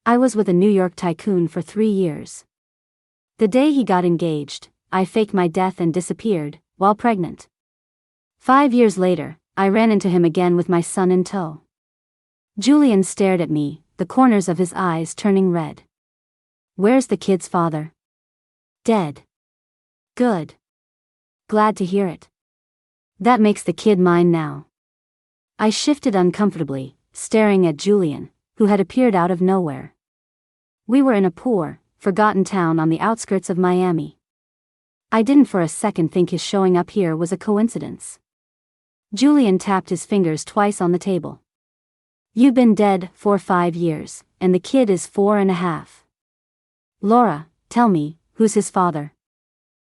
I was with a New York tycoon for 3 years. The day he got engaged, I faked my death and disappeared, while pregnant. 5 years later, I ran into him again with my son in tow. Julian stared at me, the corners of his eyes turning red. Where's the kid's father? Dead. Good. Glad to hear it. That makes the kid mine now. I shifted uncomfortably, staring at Julian, who had appeared out of nowhere. We were in a poor, forgotten town on the outskirts of Miami. I didn't for a second think his showing up here was a coincidence. Julian tapped his fingers twice on the table. You've been dead for 5 years, and the kid is 4.5. Laura, tell me, who's his father?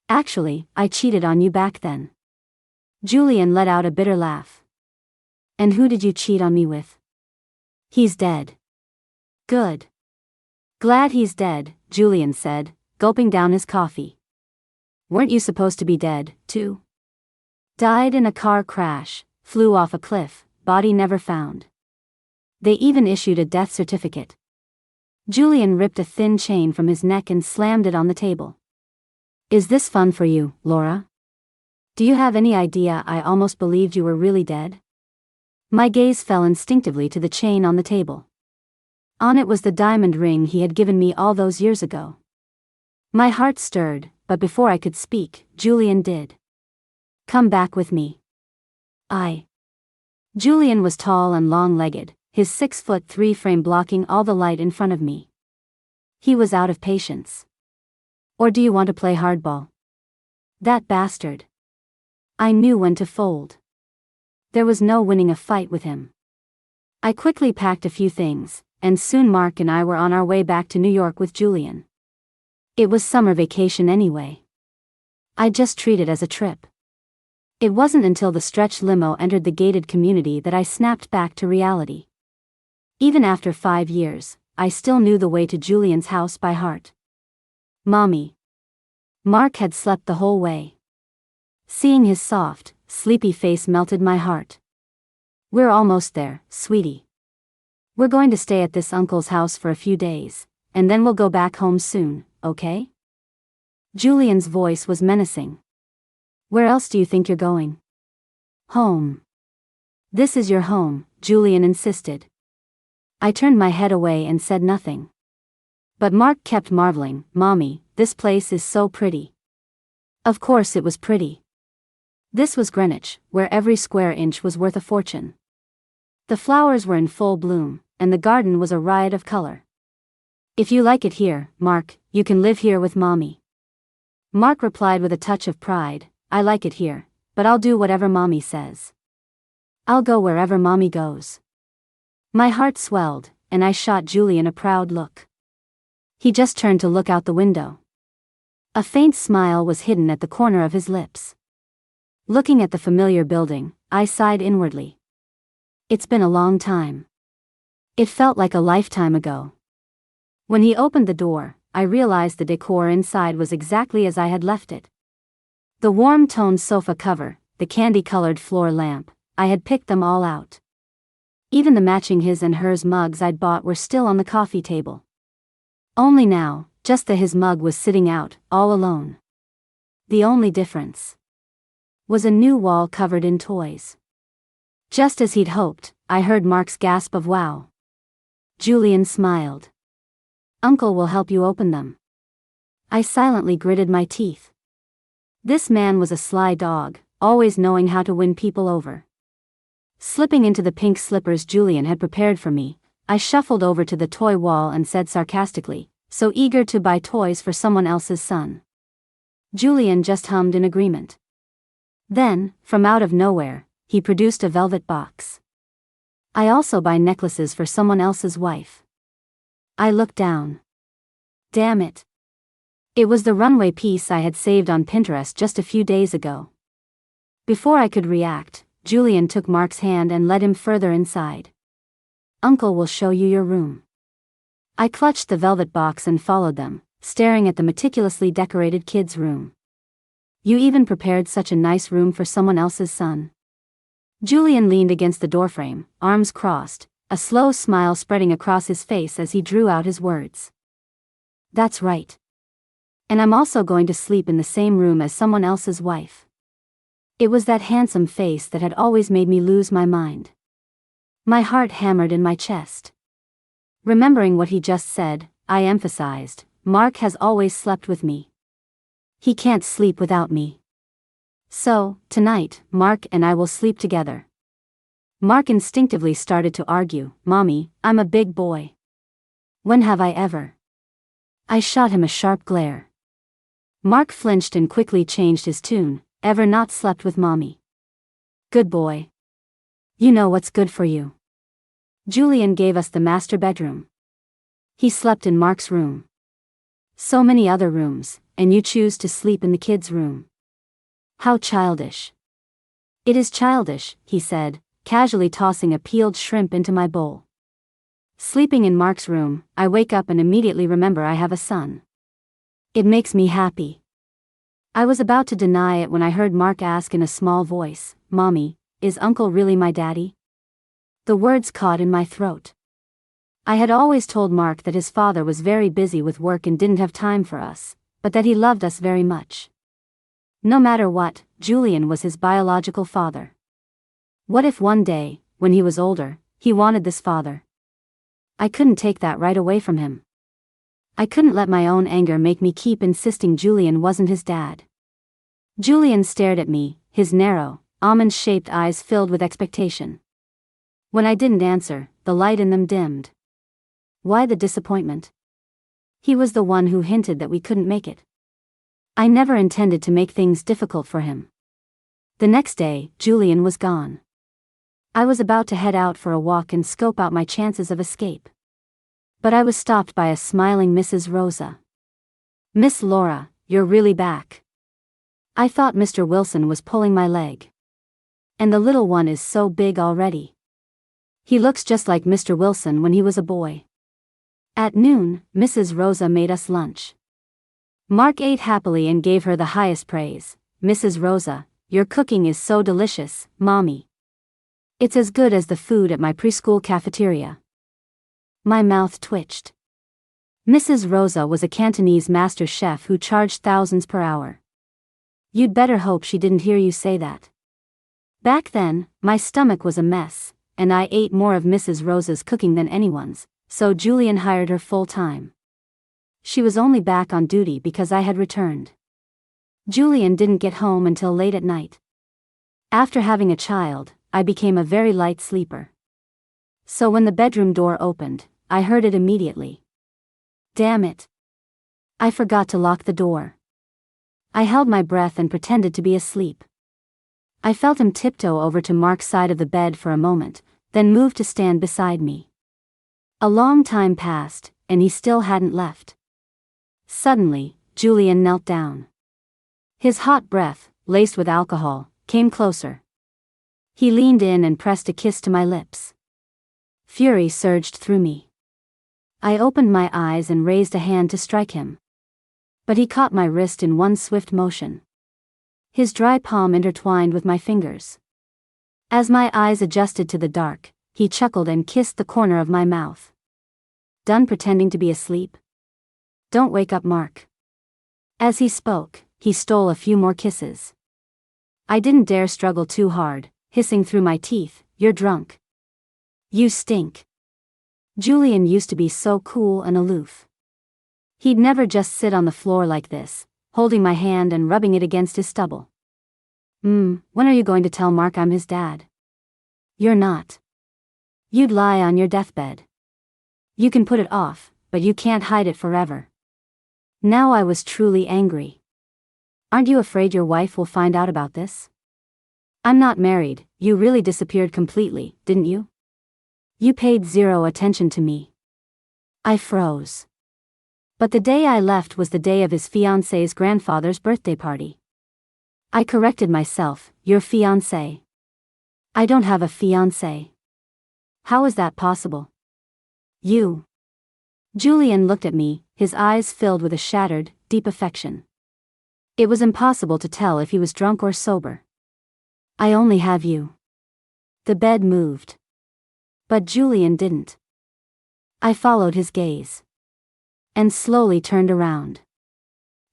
Actually, I cheated on you back then. Julian let out a bitter laugh. And who did you cheat on me with? He's dead. Good. Glad he's dead, Julian said, gulping down his coffee. Weren't you supposed to be dead, too? Died in a car crash, flew off a cliff, body never found. They even issued a death certificate. Julian ripped a thin chain from his neck and slammed it on the table. Is this fun for you, Laura? Do you have any idea I almost believed you were really dead? My gaze fell instinctively to the chain on the table. On it was the diamond ring he had given me all those years ago. My heart stirred, but before I could speak, Julian did. Come back with me. Julian was tall and long-legged, his 6'3" frame blocking all the light in front of me. He was out of patience. Or do you want to play hardball? That bastard. I knew when to fold. There was no winning a fight with him. I quickly packed a few things, and soon Mark and I were on our way back to New York with Julian. It was summer vacation anyway. I just treated it as a trip. It wasn't until the stretch limo entered the gated community that I snapped back to reality. Even after 5 years, I still knew the way to Julian's house by heart. Mommy. Mark had slept the whole way. Seeing his soft, sleepy face melted my heart. We're almost there, sweetie. We're going to stay at this uncle's house for a few days, and then we'll go back home soon, okay? Julian's voice was menacing. Where else do you think you're going? Home. This is your home, Julian insisted. I turned my head away and said nothing. But Mark kept marveling, Mommy, this place is so pretty. Of course it was pretty. This was Greenwich, where every square inch was worth a fortune. The flowers were in full bloom, and the garden was a riot of color. If you like it here, Mark, you can live here with Mommy. Mark replied with a touch of pride, I like it here, but I'll do whatever Mommy says. I'll go wherever Mommy goes. My heart swelled, and I shot Julian a proud look. He just turned to look out the window. A faint smile was hidden at the corner of his lips. Looking at the familiar building, I sighed inwardly. It's been a long time. It felt like a lifetime ago. When he opened the door, I realized the decor inside was exactly as I had left it. The warm-toned sofa cover, the candy-colored floor lamp, I had picked them all out. Even the matching his and hers mugs I'd bought were still on the coffee table. Only now, just the his mug was sitting out, all alone. The only difference was a new wall covered in toys. Just as he'd hoped, I heard Mark's gasp of wow. Julian smiled. Uncle will help you open them. I silently gritted my teeth. This man was a sly dog, always knowing how to win people over. Slipping into the pink slippers Julian had prepared for me, I shuffled over to the toy wall and said sarcastically, so eager to buy toys for someone else's son. Julian just hummed in agreement. Then, from out of nowhere, he produced a velvet box. I also buy necklaces for someone else's wife. I looked down. Damn it. It was the runway piece I had saved on Pinterest just a few days ago. Before I could react, Julian took Mark's hand and led him further inside. Uncle will show you your room. I clutched the velvet box and followed them, staring at the meticulously decorated kids' room. You even prepared such a nice room for someone else's son. Julian leaned against the doorframe, arms crossed, a slow smile spreading across his face as he drew out his words. That's right. And I'm also going to sleep in the same room as someone else's wife. It was that handsome face that had always made me lose my mind. My heart hammered in my chest. Remembering what he just said, I emphasized, Mark has always slept with me. He can't sleep without me. So, tonight, Mark and I will sleep together. Mark instinctively started to argue, Mommy, I'm a big boy. When have I ever? I shot him a sharp glare. Mark flinched and quickly changed his tune, ever not slept with Mommy. Good boy. You know what's good for you. Julian gave us the master bedroom. He slept in Mark's room. So many other rooms, and you choose to sleep in the kids' room. How childish. It is childish, he said, casually tossing a peeled shrimp into my bowl. Sleeping in Mark's room, I wake up and immediately remember I have a son. It makes me happy. I was about to deny it when I heard Mark ask in a small voice, Mommy, is Uncle really my daddy? The words caught in my throat. I had always told Mark that his father was very busy with work and didn't have time for us, but that he loved us very much. No matter what, Julian was his biological father. What if one day, when he was older, he wanted this father? I couldn't take that right away from him. I couldn't let my own anger make me keep insisting Julian wasn't his dad. Julian stared at me, his narrow, almond-shaped eyes filled with expectation. When I didn't answer, the light in them dimmed. Why the disappointment? He was the one who hinted that we couldn't make it. I never intended to make things difficult for him. The next day, Julian was gone. I was about to head out for a walk and scope out my chances of escape. But I was stopped by a smiling Mrs. Rosa. Miss Laura, you're really back. I thought Mr. Wilson was pulling my leg. And the little one is so big already. He looks just like Mr. Wilson when he was a boy. At noon, Mrs. Rosa made us lunch. Mark ate happily and gave her the highest praise. Mrs. Rosa, your cooking is so delicious, Mommy. It's as good as the food at my preschool cafeteria. My mouth twitched. Mrs. Rosa was a Cantonese master chef who charged thousands per hour. You'd better hope she didn't hear you say that. Back then, my stomach was a mess, and I ate more of Mrs. Rosa's cooking than anyone's, so Julian hired her full-time. She was only back on duty because I had returned. Julian didn't get home until late at night. After having a child, I became a very light sleeper. So when the bedroom door opened, I heard it immediately. Damn it. I forgot to lock the door. I held my breath and pretended to be asleep. I felt him tiptoe over to Mark's side of the bed for a moment, then moved to stand beside me. A long time passed, and he still hadn't left. Suddenly, Julian knelt down. His hot breath, laced with alcohol, came closer. He leaned in and pressed a kiss to my lips. Fury surged through me. I opened my eyes and raised a hand to strike him. But he caught my wrist in one swift motion. His dry palm intertwined with my fingers. As my eyes adjusted to the dark, he chuckled and kissed the corner of my mouth. Done pretending to be asleep? Don't wake up, Mark. As he spoke, he stole a few more kisses. I didn't dare struggle too hard, hissing through my teeth, You're drunk. You stink. Julian used to be so cool and aloof. He'd never just sit on the floor like this, holding my hand and rubbing it against his stubble. When are you going to tell Mark I'm his dad? You're not. You'd lie on your deathbed. You can put it off, but you can't hide it forever. Now I was truly angry. Aren't you afraid your wife will find out about this? I'm not married. You really disappeared completely, didn't you? You paid zero attention to me. I froze. But the day I left was the day of his fiancé's grandfather's birthday party. I corrected myself, your fiancé. I don't have a fiancé. How is that possible? You. Julian looked at me, his eyes filled with a shattered, deep affection. It was impossible to tell if he was drunk or sober. I only have you. The bed moved. But Julian didn't. I followed his gaze. And slowly turned around.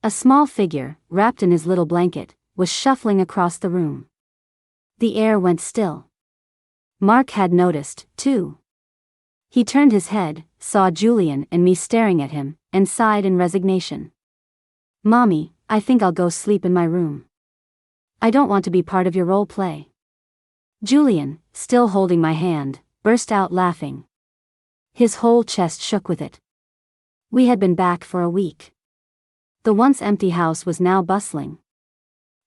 A small figure, wrapped in his little blanket, was shuffling across the room. The air went still. Mark had noticed, too. He turned his head, saw Julian and me staring at him, and sighed in resignation. "Mommy, I think I'll go sleep in my room. I don't want to be part of your role play." Julian, still holding my hand, burst out laughing. His whole chest shook with it. We had been back for a week. The once empty house was now bustling.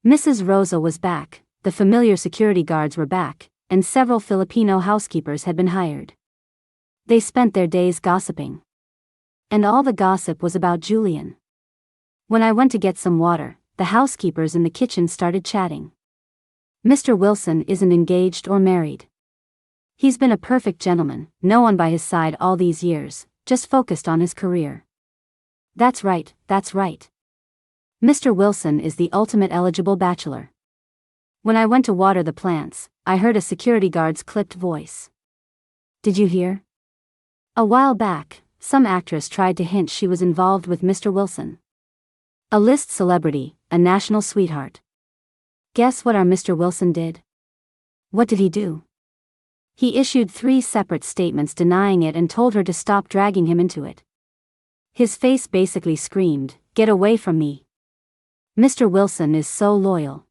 Mrs. Rosa was back, the familiar security guards were back, and several Filipino housekeepers had been hired. They spent their days gossiping. And all the gossip was about Julian. When I went to get some water, the housekeepers in the kitchen started chatting. "Mr. Wilson isn't engaged or married. He's been a perfect gentleman, no one by his side all these years, just focused on his career." That's right. Mr. Wilson is the ultimate eligible bachelor." When I went to water the plants, I heard a security guard's clipped voice. "Did you hear? A while back, some actress tried to hint she was involved with Mr. Wilson. A list celebrity, a national sweetheart. Guess what our Mr. Wilson did? What did he do? He issued 3 separate statements denying it and told her to stop dragging him into it. His face basically screamed, 'Get away from me.' Mr. Wilson is so loyal.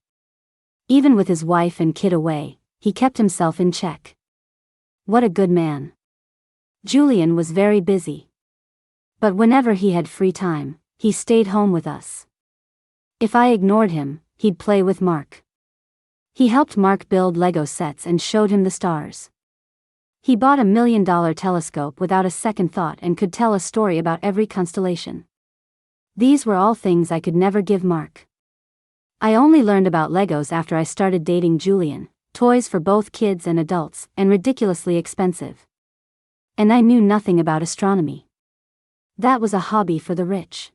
Even with his wife and kid away, he kept himself in check. What a good man." Julian was very busy. But whenever he had free time, he stayed home with us. If I ignored him, he'd play with Mark. He helped Mark build Lego sets and showed him the stars. He bought a $1 million telescope without a second thought and could tell a story about every constellation. These were all things I could never give Mark. I only learned about Legos after I started dating Julian, toys for both kids and adults, and ridiculously expensive. And I knew nothing about astronomy. That was a hobby for the rich.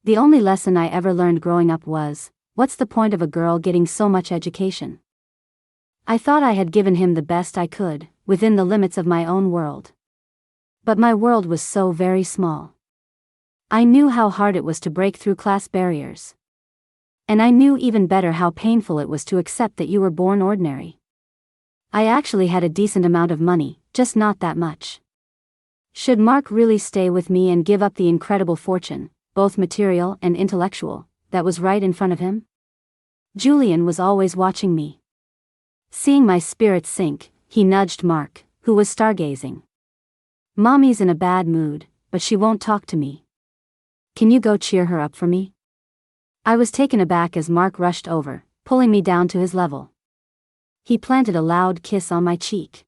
The only lesson I ever learned growing up was, what's the point of a girl getting so much education? I thought I had given him the best I could, within the limits of my own world. But my world was so very small. I knew how hard it was to break through class barriers. And I knew even better how painful it was to accept that you were born ordinary. I actually had a decent amount of money, just not that much. Should Mark really stay with me and give up the incredible fortune, both material and intellectual, that was right in front of him? Julian was always watching me. Seeing my spirits sink, he nudged Mark, who was stargazing. "Mommy's in a bad mood, but she won't talk to me. Can you go cheer her up for me?" I was taken aback as Mark rushed over, pulling me down to his level. He planted a loud kiss on my cheek.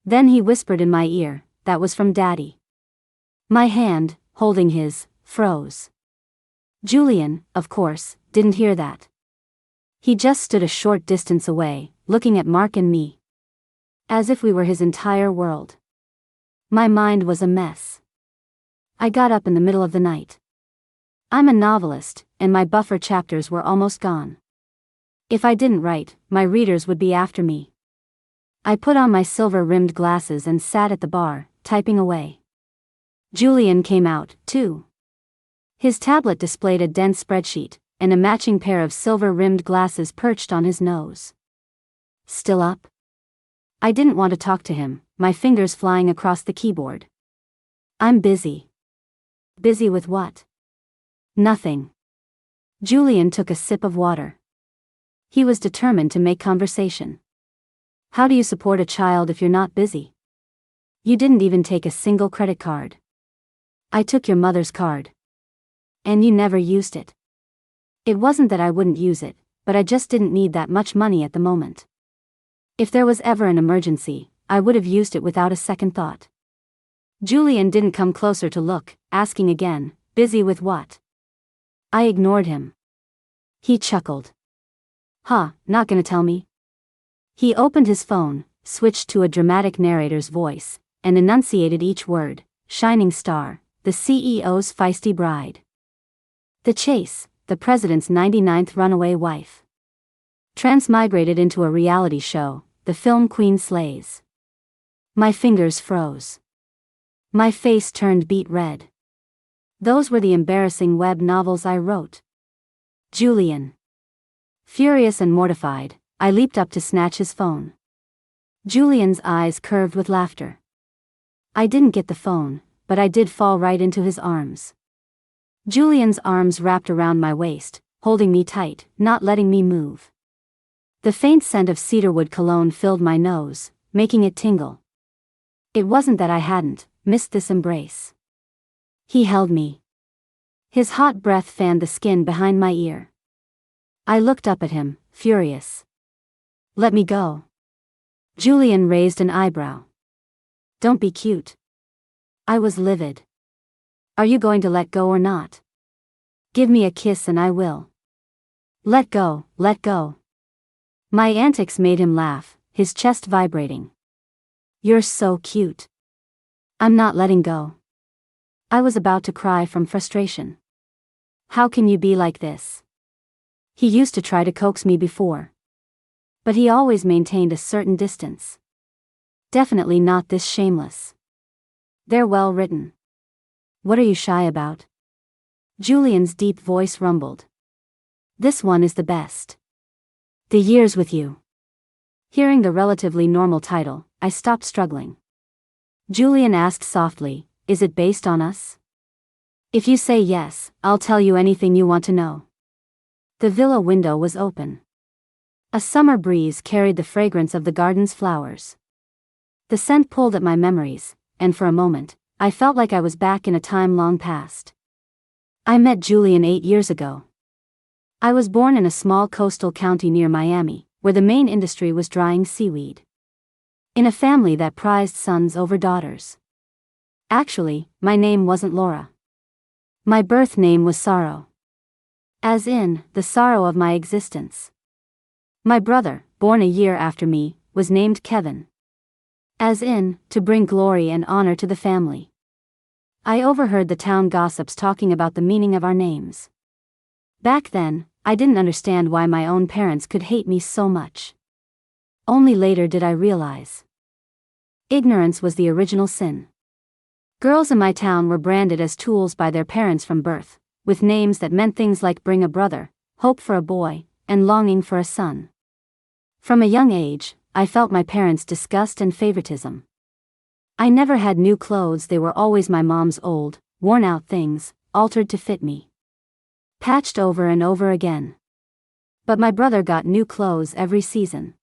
Then he whispered in my ear, "That was from Daddy." My hand, holding his, froze. Julian, of course, didn't hear that. He just stood a short distance away, looking at Mark and me. As if we were his entire world. My mind was a mess. I got up in the middle of the night. I'm a novelist, and my buffer chapters were almost gone. If I didn't write, my readers would be after me. I put on my silver-rimmed glasses and sat at the bar, typing away. Julian came out, too. His tablet displayed a dense spreadsheet, and a matching pair of silver-rimmed glasses perched on his nose. Still up? I didn't want to talk to him, my fingers flying across the keyboard. "I'm busy." "Busy with what?" "Nothing." Julian took a sip of water. He was determined to make conversation. "How do you support a child if you're not busy? You didn't even take a single credit card." "I took your mother's card." "And you never used it." "It wasn't that I wouldn't use it, but I just didn't need that much money at the moment. If there was ever an emergency, I would have used it without a second thought." Julian didn't come closer to look, asking again, "Busy with what?" I ignored him. He chuckled. "Huh, not gonna tell me?" He opened his phone, switched to a dramatic narrator's voice, and enunciated each word: "Shining star, the CEO's feisty bride. The chase, the president's 99th runaway wife. Transmigrated into a reality show, the film queen slays. My fingers froze. My face turned beet red. Those were the embarrassing web novels I wrote. Julian. Furious and mortified, I leaped up to snatch his phone. Julian's eyes curved with laughter. I didn't get the phone, but I did fall right into his arms. Julian's arms wrapped around my waist, holding me tight, not letting me move. The faint scent of cedarwood cologne filled my nose, making it tingle. It wasn't that I hadn't missed this embrace. He held me. His hot breath fanned the skin behind my ear. I looked up at him, furious. Let me go. Julian raised an eyebrow. Don't be cute. I was livid. Are you going to let go or not? Give me a kiss and I will. Let go, let go. My antics made him laugh, his chest vibrating. You're so cute. I'm not letting go. I was about to cry from frustration. How can you be like this? He used to try to coax me before. But he always maintained a certain distance. Definitely not this shameless. They're well written. What are you shy about? Julian's deep voice rumbled. This one is the best. The Years with You. Hearing the relatively normal title, I stopped struggling. Julian asked softly, is it based on us? If you say yes, I'll tell you anything you want to know. The villa window was open. A summer breeze carried the fragrance of the garden's flowers. The scent pulled at my memories, and for a moment, I felt like I was back in a time long past. I met Julian 8 years ago. I was born in a small coastal county near Miami, where the main industry was drying seaweed. In a family that prized sons over daughters. Actually, my name wasn't Laura. My birth name was Sorrow. As in, the sorrow of my existence. My brother, born a year after me, was named Kevin. As in, to bring glory and honor to the family. I overheard the town gossips talking about the meaning of our names. Back then, I didn't understand why my own parents could hate me so much. Only later did I realize. Ignorance was the original sin. Girls in my town were branded as tools by their parents from birth, with names that meant things like bring a brother, hope for a boy, and longing for a son. From a young age, I felt my parents' disgust and favoritism. I never had new clothes, they were always my mom's old, worn-out things, altered to fit me. Patched over and over again. But my brother got new clothes every season.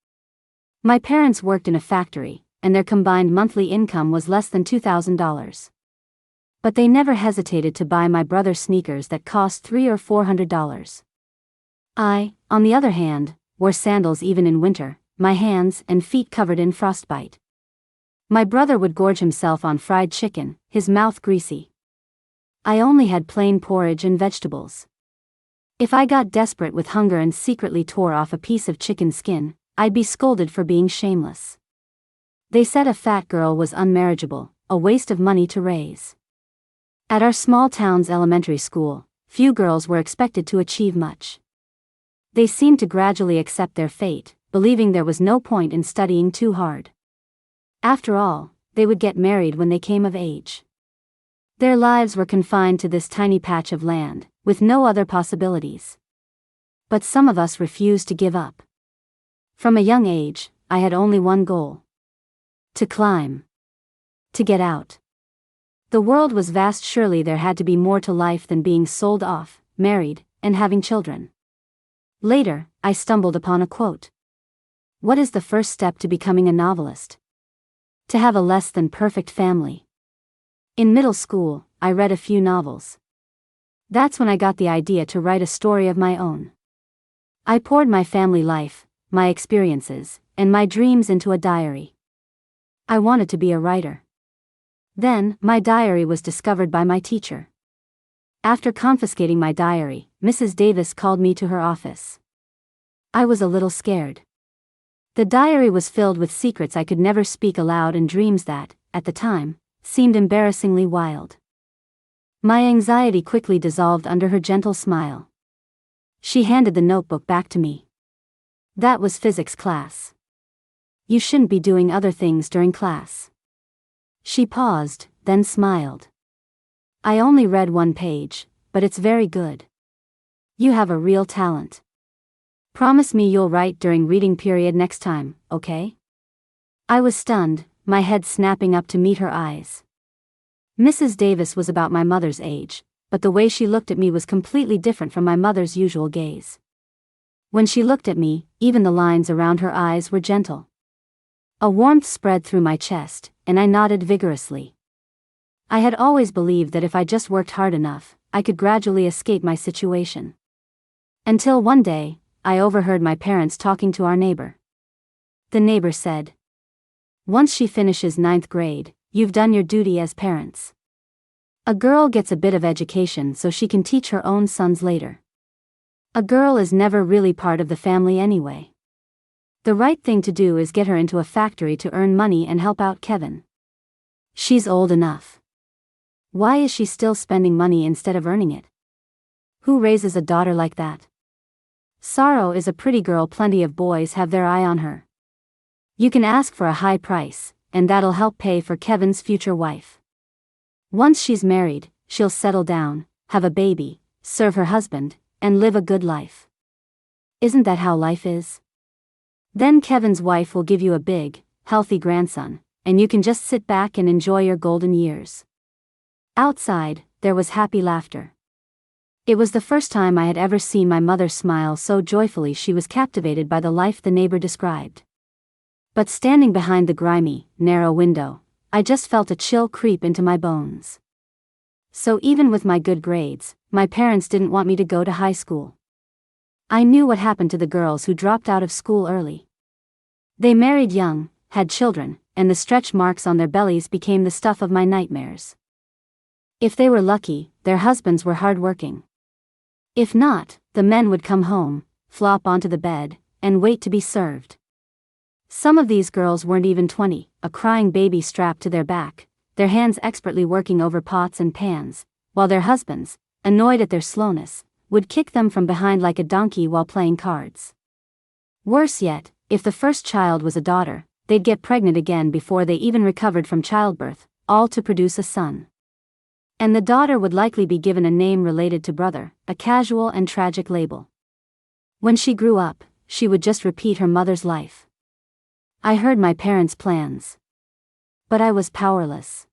My parents worked in a factory, and their combined monthly income was less than $2,000. But they never hesitated to buy my brother sneakers that cost $300 or $400. I, on the other hand, wore sandals even in winter, my hands and feet covered in frostbite. My brother would gorge himself on fried chicken, his mouth greasy. I only had plain porridge and vegetables. If I got desperate with hunger and secretly tore off a piece of chicken skin, I'd be scolded for being shameless. They said a fat girl was unmarriageable, a waste of money to raise. At our small town's elementary school, few girls were expected to achieve much. They seemed to gradually accept their fate, believing there was no point in studying too hard. After all, they would get married when they came of age. Their lives were confined to this tiny patch of land, with no other possibilities. But some of us refused to give up. From a young age, I had only one goal. To climb. To get out. The world was vast, surely there had to be more to life than being sold off, married, and having children. Later, I stumbled upon a quote. What is the first step to becoming a novelist? To have a less than perfect family. In middle school, I read a few novels. That's when I got the idea to write a story of my own. I poured my family life, my experiences, and my dreams into a diary. I wanted to be a writer. Then, my diary was discovered by my teacher. After confiscating my diary, Mrs. Davis called me to her office. I was a little scared. The diary was filled with secrets I could never speak aloud and dreams that, at the time, seemed embarrassingly wild. My anxiety quickly dissolved under her gentle smile. She handed the notebook back to me. That was physics class. You shouldn't be doing other things during class. She paused, then smiled. I only read one page, but it's very good. You have a real talent. Promise me you'll write during reading period next time, okay? I was stunned, my head snapping up to meet her eyes. Mrs. Davis was about my mother's age, but the way she looked at me was completely different from my mother's usual gaze. When she looked at me, even the lines around her eyes were gentle. A warmth spread through my chest, and I nodded vigorously. I had always believed that if I just worked hard enough, I could gradually escape my situation. Until one day, I overheard my parents talking to our neighbor. The neighbor said, "Once she finishes 9th grade, you've done your duty as parents. A girl gets a bit of education so she can teach her own sons later. A girl is never really part of the family anyway. The right thing to do is get her into a factory to earn money and help out Kevin. She's old enough. Why is she still spending money instead of earning it? Who raises a daughter like that? Sorrow is a pretty girl, plenty of boys have their eye on her. You can ask for a high price, and that'll help pay for Kevin's future wife. Once she's married, she'll settle down, have a baby, serve her husband, and live a good life. Isn't that how life is? Then Kevin's wife will give you a big, healthy grandson, and you can just sit back and enjoy your golden years." Outside, there was happy laughter. It was the first time I had ever seen my mother smile so joyfully. She was captivated by the life the neighbor described. But standing behind the grimy, narrow window, I just felt a chill creep into my bones. So even with my good grades, my parents didn't want me to go to high school. I knew what happened to the girls who dropped out of school early. They married young, had children, and the stretch marks on their bellies became the stuff of my nightmares. If they were lucky, their husbands were hardworking. If not, the men would come home, flop onto the bed, and wait to be served. Some of these girls weren't even 20, a crying baby strapped to their back, their hands expertly working over pots and pans, while their husbands, annoyed at their slowness, would kick them from behind like a donkey while playing cards. Worse yet, if the first child was a daughter, they'd get pregnant again before they even recovered from childbirth, all to produce a son. And the daughter would likely be given a name related to brother, a casual and tragic label. When she grew up, she would just repeat her mother's life. I heard my parents' plans. But I was powerless.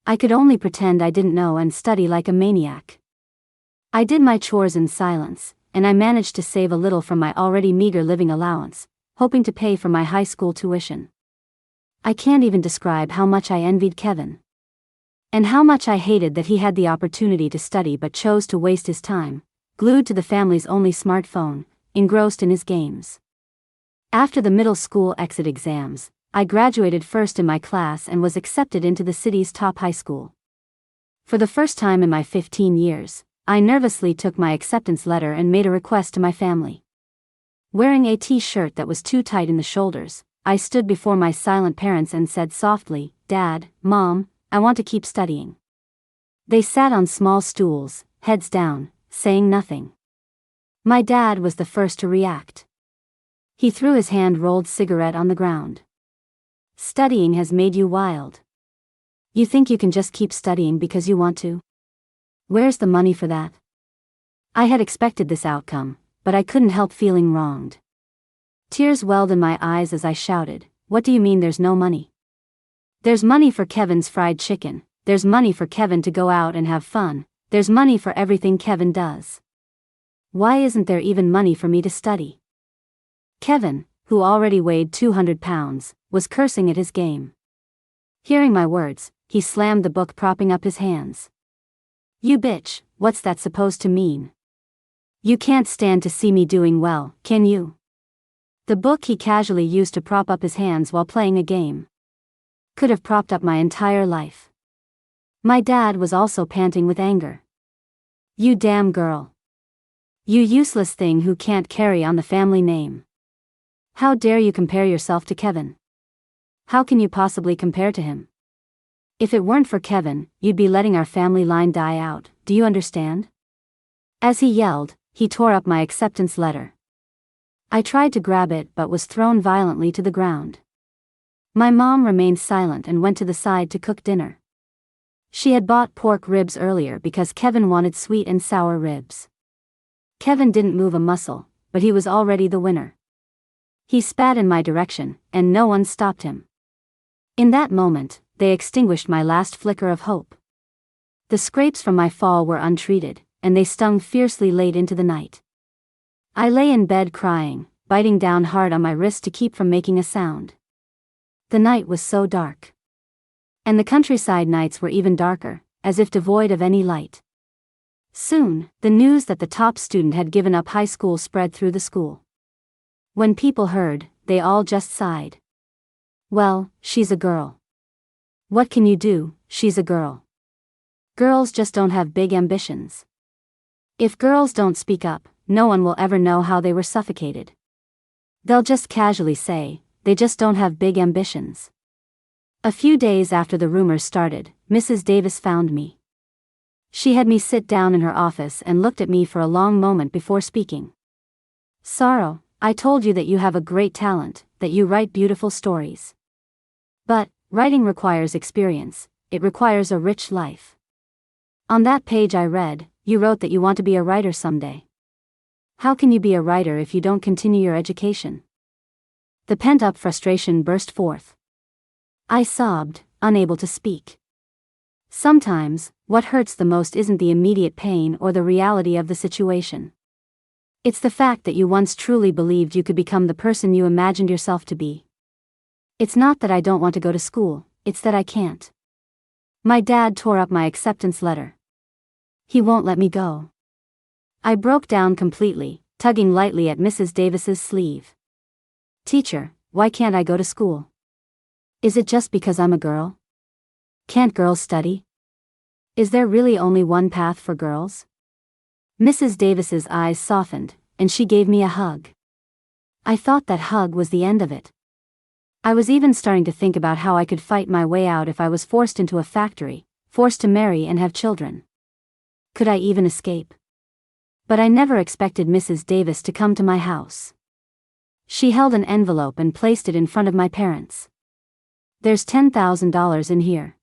I could only pretend I didn't know and study like a maniac. I did my chores in silence, and I managed to save a little from my already meager living allowance, hoping to pay for my high school tuition. I can't even describe how much I envied Kevin. And how much I hated that he had the opportunity to study but chose to waste his time, glued to the family's only smartphone, engrossed in his games. After the middle school exit exams, I graduated first in my class and was accepted into the city's top high school. For the first time in my 15 years, I nervously took my acceptance letter and made a request to my family. Wearing a t-shirt that was too tight in the shoulders, I stood before my silent parents and said softly, "Dad, Mom, I want to keep studying." They sat on small stools, heads down, saying nothing. My dad was the first to react. He threw his hand-rolled cigarette on the ground. "Studying has made you wild. You think you can just keep studying because you want to? Where's the money for that?" I had expected this outcome, but I couldn't help feeling wronged. Tears welled in my eyes as I shouted, "What do you mean there's no money? There's money for Kevin's fried chicken, there's money for Kevin to go out and have fun, there's money for everything Kevin does. Why isn't there even money for me to study?" Kevin, who already weighed 200 pounds, was cursing at his game. Hearing my words, he slammed the book, propping up his hands. "You bitch, what's that supposed to mean? You can't stand to see me doing well, can you?" The book he casually used to prop up his hands while playing a game could have propped up my entire life. My dad was also panting with anger. "You damn girl. You useless thing who can't carry on the family name. How dare you compare yourself to Kevin? How can you possibly compare to him? If it weren't for Kevin, you'd be letting our family line die out, do you understand?" As he yelled, he tore up my acceptance letter. I tried to grab it but was thrown violently to the ground. My mom remained silent and went to the side to cook dinner. She had bought pork ribs earlier because Kevin wanted sweet and sour ribs. Kevin didn't move a muscle, but he was already the winner. He spat in my direction, and no one stopped him. In that moment, they extinguished my last flicker of hope. The scrapes from my fall were untreated, and they stung fiercely late into the night. I lay in bed crying, biting down hard on my wrist to keep from making a sound. The night was so dark. And the countryside nights were even darker, as if devoid of any light. Soon, the news that the top student had given up high school spread through the school. When people heard, they all just sighed. Well, she's a girl. What can you do, she's a girl. Girls just don't have big ambitions. If girls don't speak up, no one will ever know how they were suffocated. They'll just casually say, they just don't have big ambitions. A few days after the rumors started, Mrs. Davis found me. She had me sit down in her office and looked at me for a long moment before speaking. Sorrow, I told you that you have a great talent, that you write beautiful stories. But, writing requires experience, it requires a rich life. On that page I read, you wrote that you want to be a writer someday. How can you be a writer if you don't continue your education? The pent-up frustration burst forth. I sobbed, unable to speak. Sometimes, what hurts the most isn't the immediate pain or the reality of the situation. It's the fact that you once truly believed you could become the person you imagined yourself to be. It's not that I don't want to go to school, it's that I can't. My dad tore up my acceptance letter. He won't let me go. I broke down completely, tugging lightly at Mrs. Davis's sleeve. Teacher, why can't I go to school? Is it just because I'm a girl? Can't girls study? Is there really only one path for girls? Mrs. Davis's eyes softened, and she gave me a hug. I thought that hug was the end of it. I was even starting to think about how I could fight my way out if I was forced into a factory, forced to marry and have children. Could I even escape? But I never expected Mrs. Davis to come to my house. She held an envelope and placed it in front of my parents. There's $10,000 in here.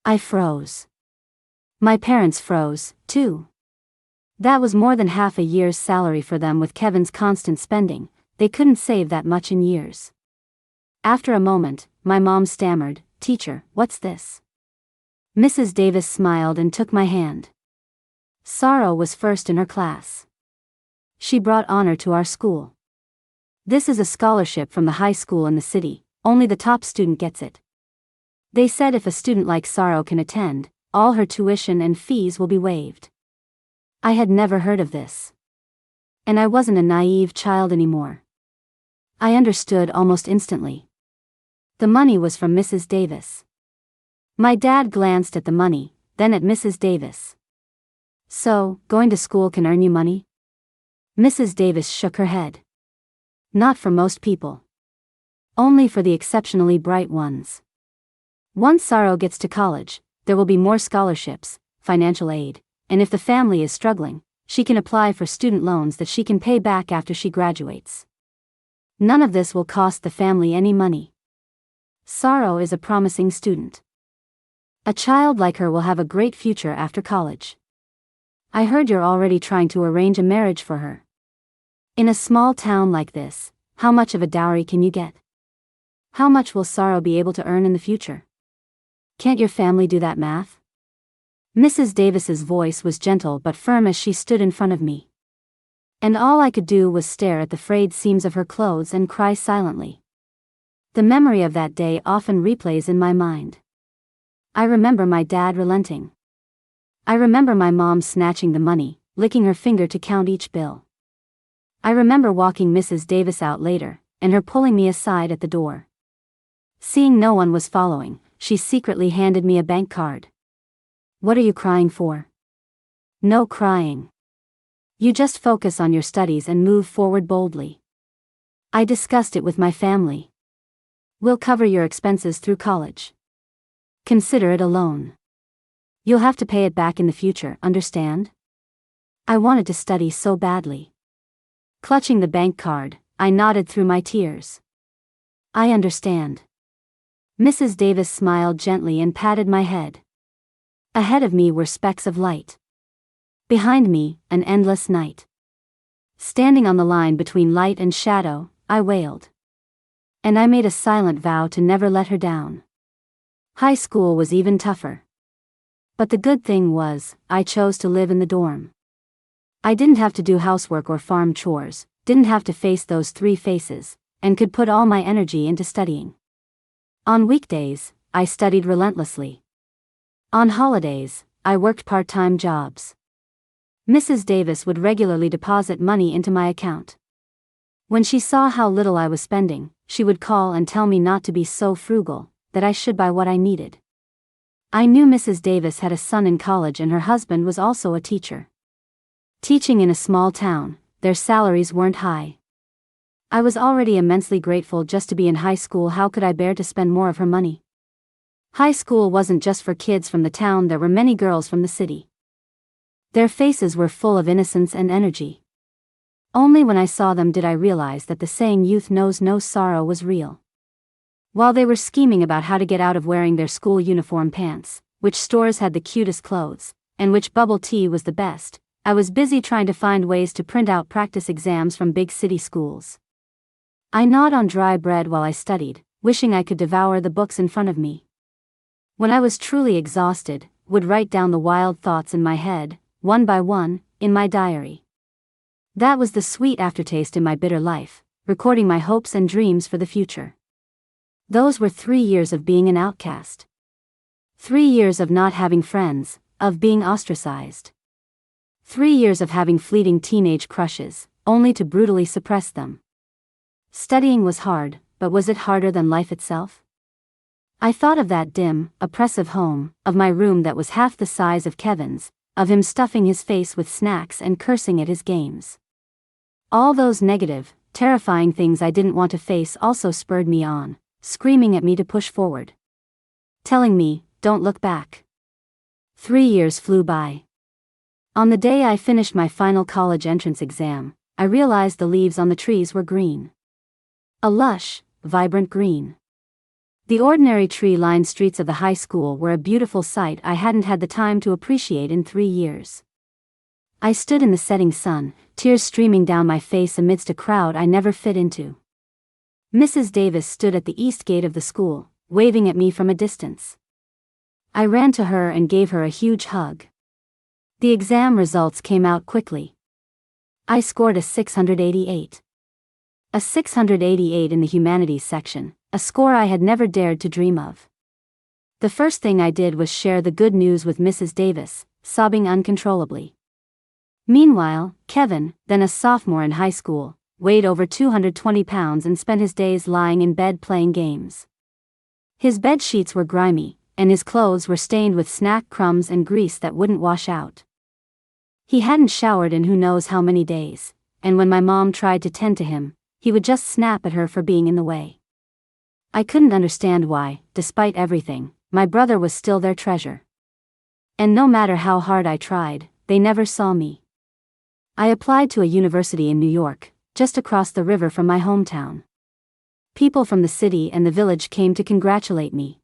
I froze. My parents froze, too. That was more than half a year's salary for them with Kevin's constant spending. They couldn't save that much in years. After a moment, my mom stammered, "Teacher, what's this?" Mrs. Davis smiled and took my hand. Sorrow was first in her class. She brought honor to our school. This is a scholarship from the high school in the city, only the top student gets it. They said if a student like Sorrow can attend, all her tuition and fees will be waived. I had never heard of this. And I wasn't a naive child anymore. I understood almost instantly. The money was from Mrs. Davis. My dad glanced at the money, then at Mrs. Davis. So, going to school can earn you money? Mrs. Davis shook her head. Not for most people. Only for the exceptionally bright ones. Once Sorrow gets to college, there will be more scholarships, financial aid, and if the family is struggling, she can apply for student loans that she can pay back after she graduates. None of this will cost the family any money. Sorrow is a promising student. A child like her will have a great future after college. I heard you're already trying to arrange a marriage for her. In a small town like this, how much of a dowry can you get? How much will Sorrow be able to earn in the future? Can't your family do that math? Mrs. Davis's voice was gentle but firm as she stood in front of me. And all I could do was stare at the frayed seams of her clothes and cry silently. The memory of that day often replays in my mind. I remember my dad relenting. I remember my mom snatching the money, licking her finger to count each bill. I remember walking Mrs. Davis out later, and her pulling me aside at the door. Seeing no one was following, she secretly handed me a bank card. What are you crying for? No crying. You just focus on your studies and move forward boldly. I discussed it with my family. We'll cover your expenses through college. Consider it a loan. You'll have to pay it back in the future, understand? I wanted to study so badly. Clutching the bank card, I nodded through my tears. I understand. Mrs. Davis smiled gently and patted my head. Ahead of me were specks of light. Behind me, an endless night. Standing on the line between light and shadow, I wailed. And I made a silent vow to never let her down. High school was even tougher. But the good thing was, I chose to live in the dorm. I didn't have to do housework or farm chores, didn't have to face those three faces, and could put all my energy into studying. On weekdays, I studied relentlessly. On holidays, I worked part-time jobs. Mrs. Davis would regularly deposit money into my account. When she saw how little I was spending, she would call and tell me not to be so frugal, that I should buy what I needed. I knew Mrs. Davis had a son in college and her husband was also a teacher. Teaching in a small town, their salaries weren't high. I was already immensely grateful just to be in high school. How could I bear to spend more of her money? High school wasn't just for kids from the town, there were many girls from the city. Their faces were full of innocence and energy. Only when I saw them did I realize that the saying "youth knows no sorrow" was real. While they were scheming about how to get out of wearing their school uniform pants, which stores had the cutest clothes, and which bubble tea was the best, I was busy trying to find ways to print out practice exams from big city schools. I gnawed on dry bread while I studied, wishing I could devour the books in front of me. When I was truly exhausted, would write down the wild thoughts in my head, one by one, in my diary. That was the sweet aftertaste in my bitter life, recording my hopes and dreams for the future. Those were 3 years of being an outcast. 3 years of not having friends, of being ostracized. 3 years of having fleeting teenage crushes, only to brutally suppress them. Studying was hard, but was it harder than life itself? I thought of that dim, oppressive home, of my room that was half the size of Kevin's, of him stuffing his face with snacks and cursing at his games. All those negative, terrifying things I didn't want to face also spurred me on, screaming at me to push forward. Telling me, don't look back. 3 years flew by. On the day I finished my final college entrance exam, I realized the leaves on the trees were green. A lush, vibrant green. The ordinary tree-lined streets of the high school were a beautiful sight I hadn't had the time to appreciate in 3 years. I stood in the setting sun, tears streaming down my face amidst a crowd I never fit into. Mrs. Davis stood at the east gate of the school, waving at me from a distance. I ran to her and gave her a huge hug. The exam results came out quickly. I scored a 688. A 688 in the humanities section, a score I had never dared to dream of. The first thing I did was share the good news with Mrs. Davis, sobbing uncontrollably. Meanwhile, Kevin, then a sophomore in high school, weighed over 220 pounds and spent his days lying in bed playing games. His bed sheets were grimy, and his clothes were stained with snack crumbs and grease that wouldn't wash out. He hadn't showered in who knows how many days, and when my mom tried to tend to him, he would just snap at her for being in the way. I couldn't understand why, despite everything, my brother was still their treasure. And no matter how hard I tried, they never saw me. I applied to a university in New York, just across the river from my hometown. People from the city and the village came to congratulate me.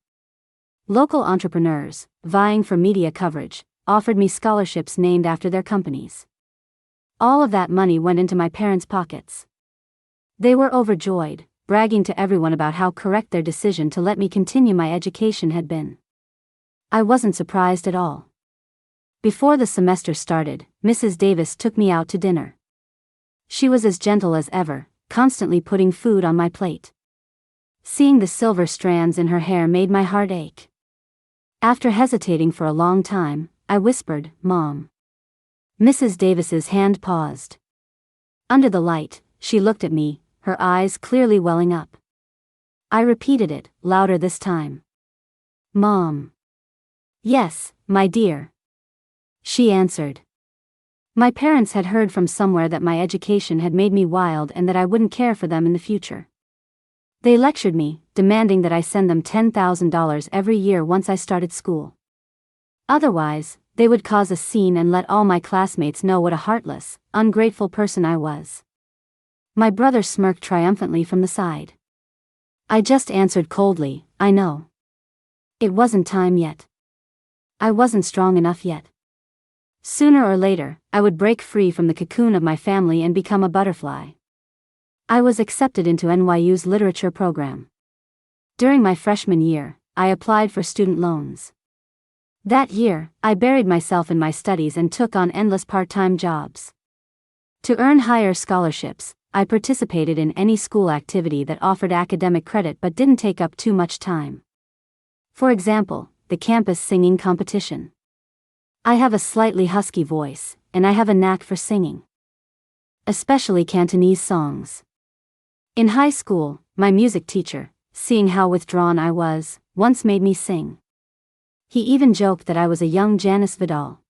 Local entrepreneurs, vying for media coverage, offered me scholarships named after their companies. All of that money went into my parents' pockets. They were overjoyed, bragging to everyone about how correct their decision to let me continue my education had been. I wasn't surprised at all. Before the semester started, Mrs. Davis took me out to dinner. She was as gentle as ever, constantly putting food on my plate. Seeing the silver strands in her hair made my heart ache. After hesitating for a long time, I whispered, "Mom." Mrs. Davis's hand paused. Under the light, she looked at me, her eyes clearly welling up. I repeated it, louder this time. "Mom." "Yes, my dear," she answered. My parents had heard from somewhere that my education had made me wild and that I wouldn't care for them in the future. They lectured me, demanding that I send them $10,000 every year once I started school. Otherwise, they would cause a scene and let all my classmates know what a heartless, ungrateful person I was. My brother smirked triumphantly from the side. I just answered coldly, I know. It wasn't time yet. I wasn't strong enough yet. Sooner or later, I would break free from the cocoon of my family and become a butterfly. I was accepted into NYU's literature program. During my freshman year, I applied for student loans. That year, I buried myself in my studies and took on endless part-time jobs. To earn higher scholarships, I participated in any school activity that offered academic credit but didn't take up too much time. For example, the campus singing competition. I have a slightly husky voice, and I have a knack for singing. Especially Cantonese songs. In high school, my music teacher, seeing how withdrawn I was, once made me sing. He even joked that I was a young Janice Vidal.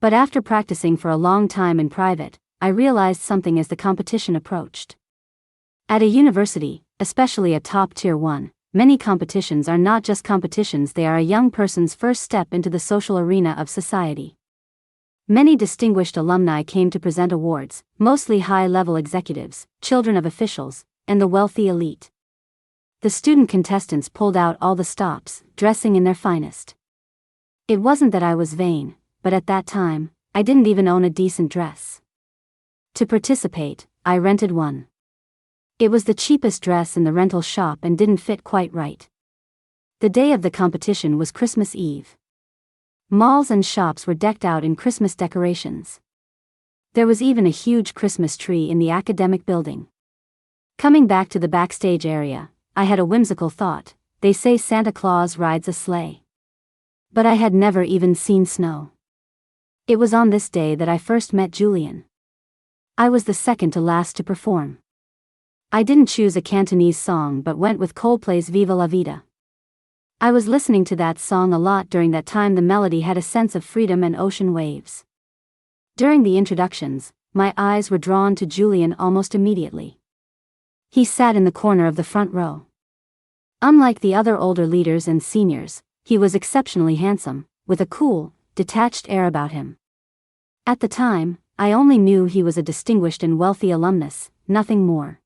But after practicing for a long time in private, I realized something as the competition approached. At a university, especially a top-tier one, many competitions are not just competitions, they are a young person's first step into the social arena of society. Many distinguished alumni came to present awards, mostly high-level executives, children of officials, and the wealthy elite. The student contestants pulled out all the stops, dressing in their finest. It wasn't that I was vain, but at that time, I didn't even own a decent dress. To participate, I rented one. It was the cheapest dress in the rental shop and didn't fit quite right. The day of the competition was Christmas Eve. Malls and shops were decked out in Christmas decorations. There was even a huge Christmas tree in the academic building. Coming back to the backstage area, I had a whimsical thought. They say Santa Claus rides a sleigh. But I had never even seen snow. It was on this day that I first met Julian. I was the second to last to perform. I didn't choose a Cantonese song but went with Coldplay's Viva la Vida. I was listening to that song a lot during that time. The melody had a sense of freedom and ocean waves. During the introductions, my eyes were drawn to Julian almost immediately. He sat in the corner of the front row. Unlike the other older leaders and seniors, he was exceptionally handsome, with a cool, detached air about him. At the time, I only knew he was a distinguished and wealthy alumnus, nothing more.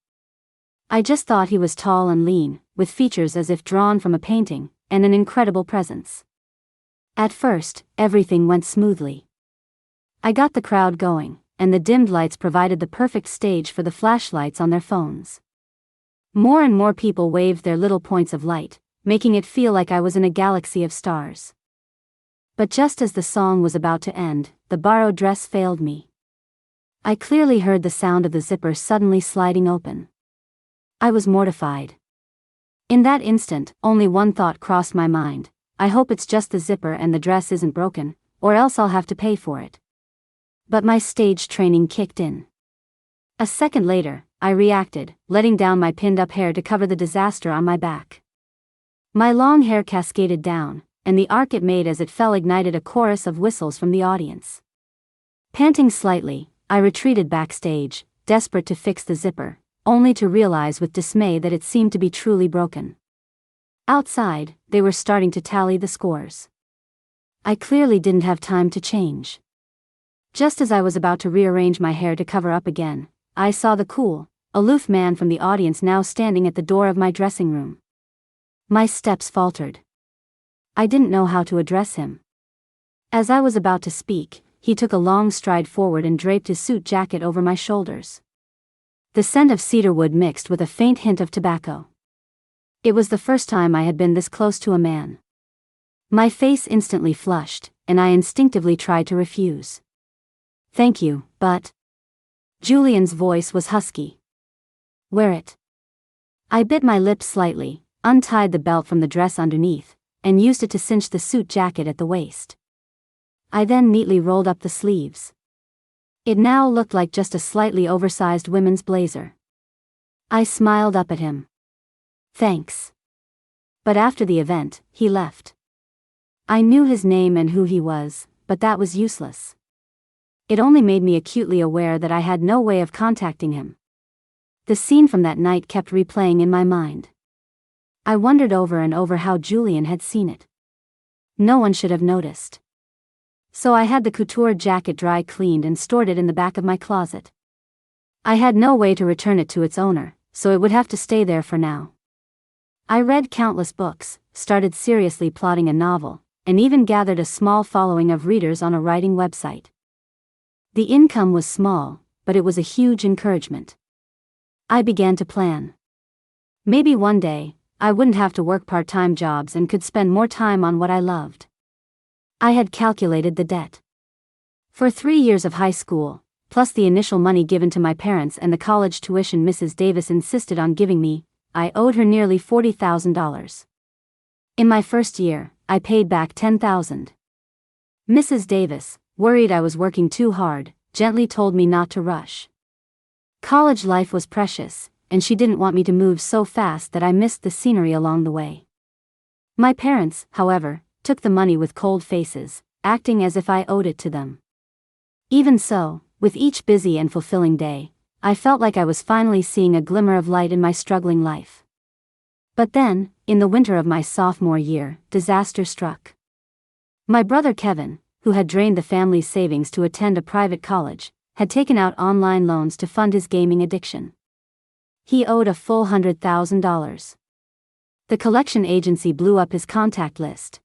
I just thought he was tall and lean, with features as if drawn from a painting, and an incredible presence. At first, everything went smoothly. I got the crowd going, and the dimmed lights provided the perfect stage for the flashlights on their phones. More and more people waved their little points of light, making it feel like I was in a galaxy of stars. But just as the song was about to end, the borrowed dress failed me. I clearly heard the sound of the zipper suddenly sliding open. I was mortified. In that instant, only one thought crossed my mind. I hope it's just the zipper and the dress isn't broken, or else I'll have to pay for it. But my stage training kicked in. A second later, I reacted, letting down my pinned-up hair to cover the disaster on my back. My long hair cascaded down, and the arc it made as it fell ignited a chorus of whistles from the audience. Panting slightly, I retreated backstage, desperate to fix the zipper, only to realize with dismay that it seemed to be truly broken. Outside, they were starting to tally the scores. I clearly didn't have time to change. Just as I was about to rearrange my hair to cover up again, I saw the cool, aloof man from the audience now standing at the door of my dressing room. My steps faltered. I didn't know how to address him. As I was about to speak, he took a long stride forward and draped his suit jacket over my shoulders. The scent of cedarwood mixed with a faint hint of tobacco. It was the first time I had been this close to a man. My face instantly flushed, and I instinctively tried to refuse. "Thank you, but..." Julian's voice was husky. "Wear it." I bit my lips slightly, untied the belt from the dress underneath, and used it to cinch the suit jacket at the waist. I then neatly rolled up the sleeves. It now looked like just a slightly oversized women's blazer. I smiled up at him. "Thanks." But after the event, he left. I knew his name and who he was, but that was useless. It only made me acutely aware that I had no way of contacting him. The scene from that night kept replaying in my mind. I wondered over and over how Julian had seen it. No one should have noticed. So I had the couture jacket dry cleaned and stored it in the back of my closet. I had no way to return it to its owner, so it would have to stay there for now. I read countless books, started seriously plotting a novel, and even gathered a small following of readers on a writing website. The income was small, but it was a huge encouragement. I began to plan. Maybe one day, I wouldn't have to work part-time jobs and could spend more time on what I loved. I had calculated the debt. For 3 years of high school, plus the initial money given to my parents and the college tuition Mrs. Davis insisted on giving me, I owed her nearly $40,000. In my first year, I paid back $10,000. Mrs. Davis, worried I was working too hard, gently told me not to rush. College life was precious, and she didn't want me to move so fast that I missed the scenery along the way. My parents, however, took the money with cold faces, acting as if I owed it to them. Even so, with each busy and fulfilling day, I felt like I was finally seeing a glimmer of light in my struggling life. But then, in the winter of my sophomore year, disaster struck. My brother Kevin, who had drained the family's savings to attend a private college, had taken out online loans to fund his gaming addiction. He owed a full $100,000. The collection agency blew up his contact list.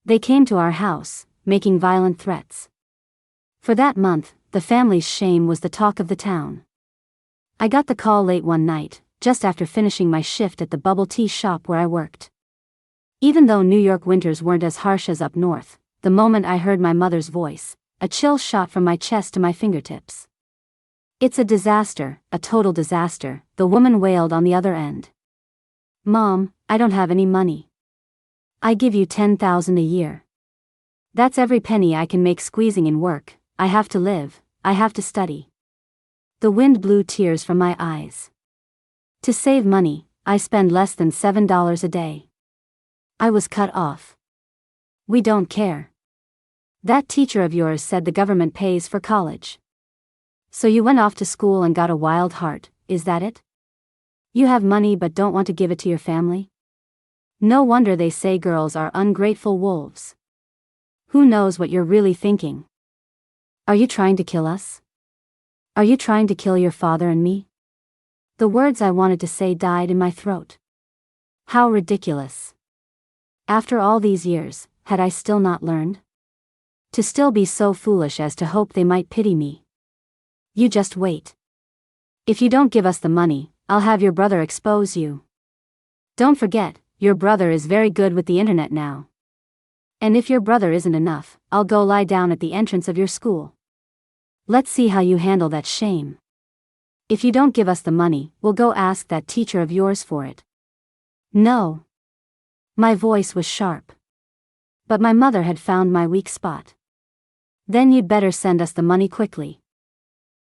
They came to our house, making violent threats. For that month, the family's shame was the talk of the town. I got the call late one night, just after finishing my shift at the bubble tea shop where I worked. Even though New York winters weren't as harsh as up north, the moment I heard my mother's voice, a chill shot from my chest to my fingertips. "It's a disaster, a total disaster," the woman wailed on the other end. "Mom, I don't have any money. I give you $10,000 a year. That's every penny I can make squeezing in work. I have to live, I have to study." The wind blew tears from my eyes. To save money, I spend less than $7 a day. I was cut off. "We don't care. That teacher of yours said the government pays for college. So you went off to school and got a wild heart, is that it? You have money but don't want to give it to your family? No wonder they say girls are ungrateful wolves. Who knows what you're really thinking? Are you trying to kill us? Are you trying to kill your father and me?" The words I wanted to say died in my throat. How ridiculous. After all these years, had I still not learned? To still be so foolish as to hope they might pity me. "You just wait. If you don't give us the money, I'll have your brother expose you. Don't forget, your brother is very good with the internet now. And if your brother isn't enough, I'll go lie down at the entrance of your school. Let's see how you handle that shame. If you don't give us the money, we'll go ask that teacher of yours for it." No. My voice was sharp. But my mother had found my weak spot. "Then you'd better send us the money quickly."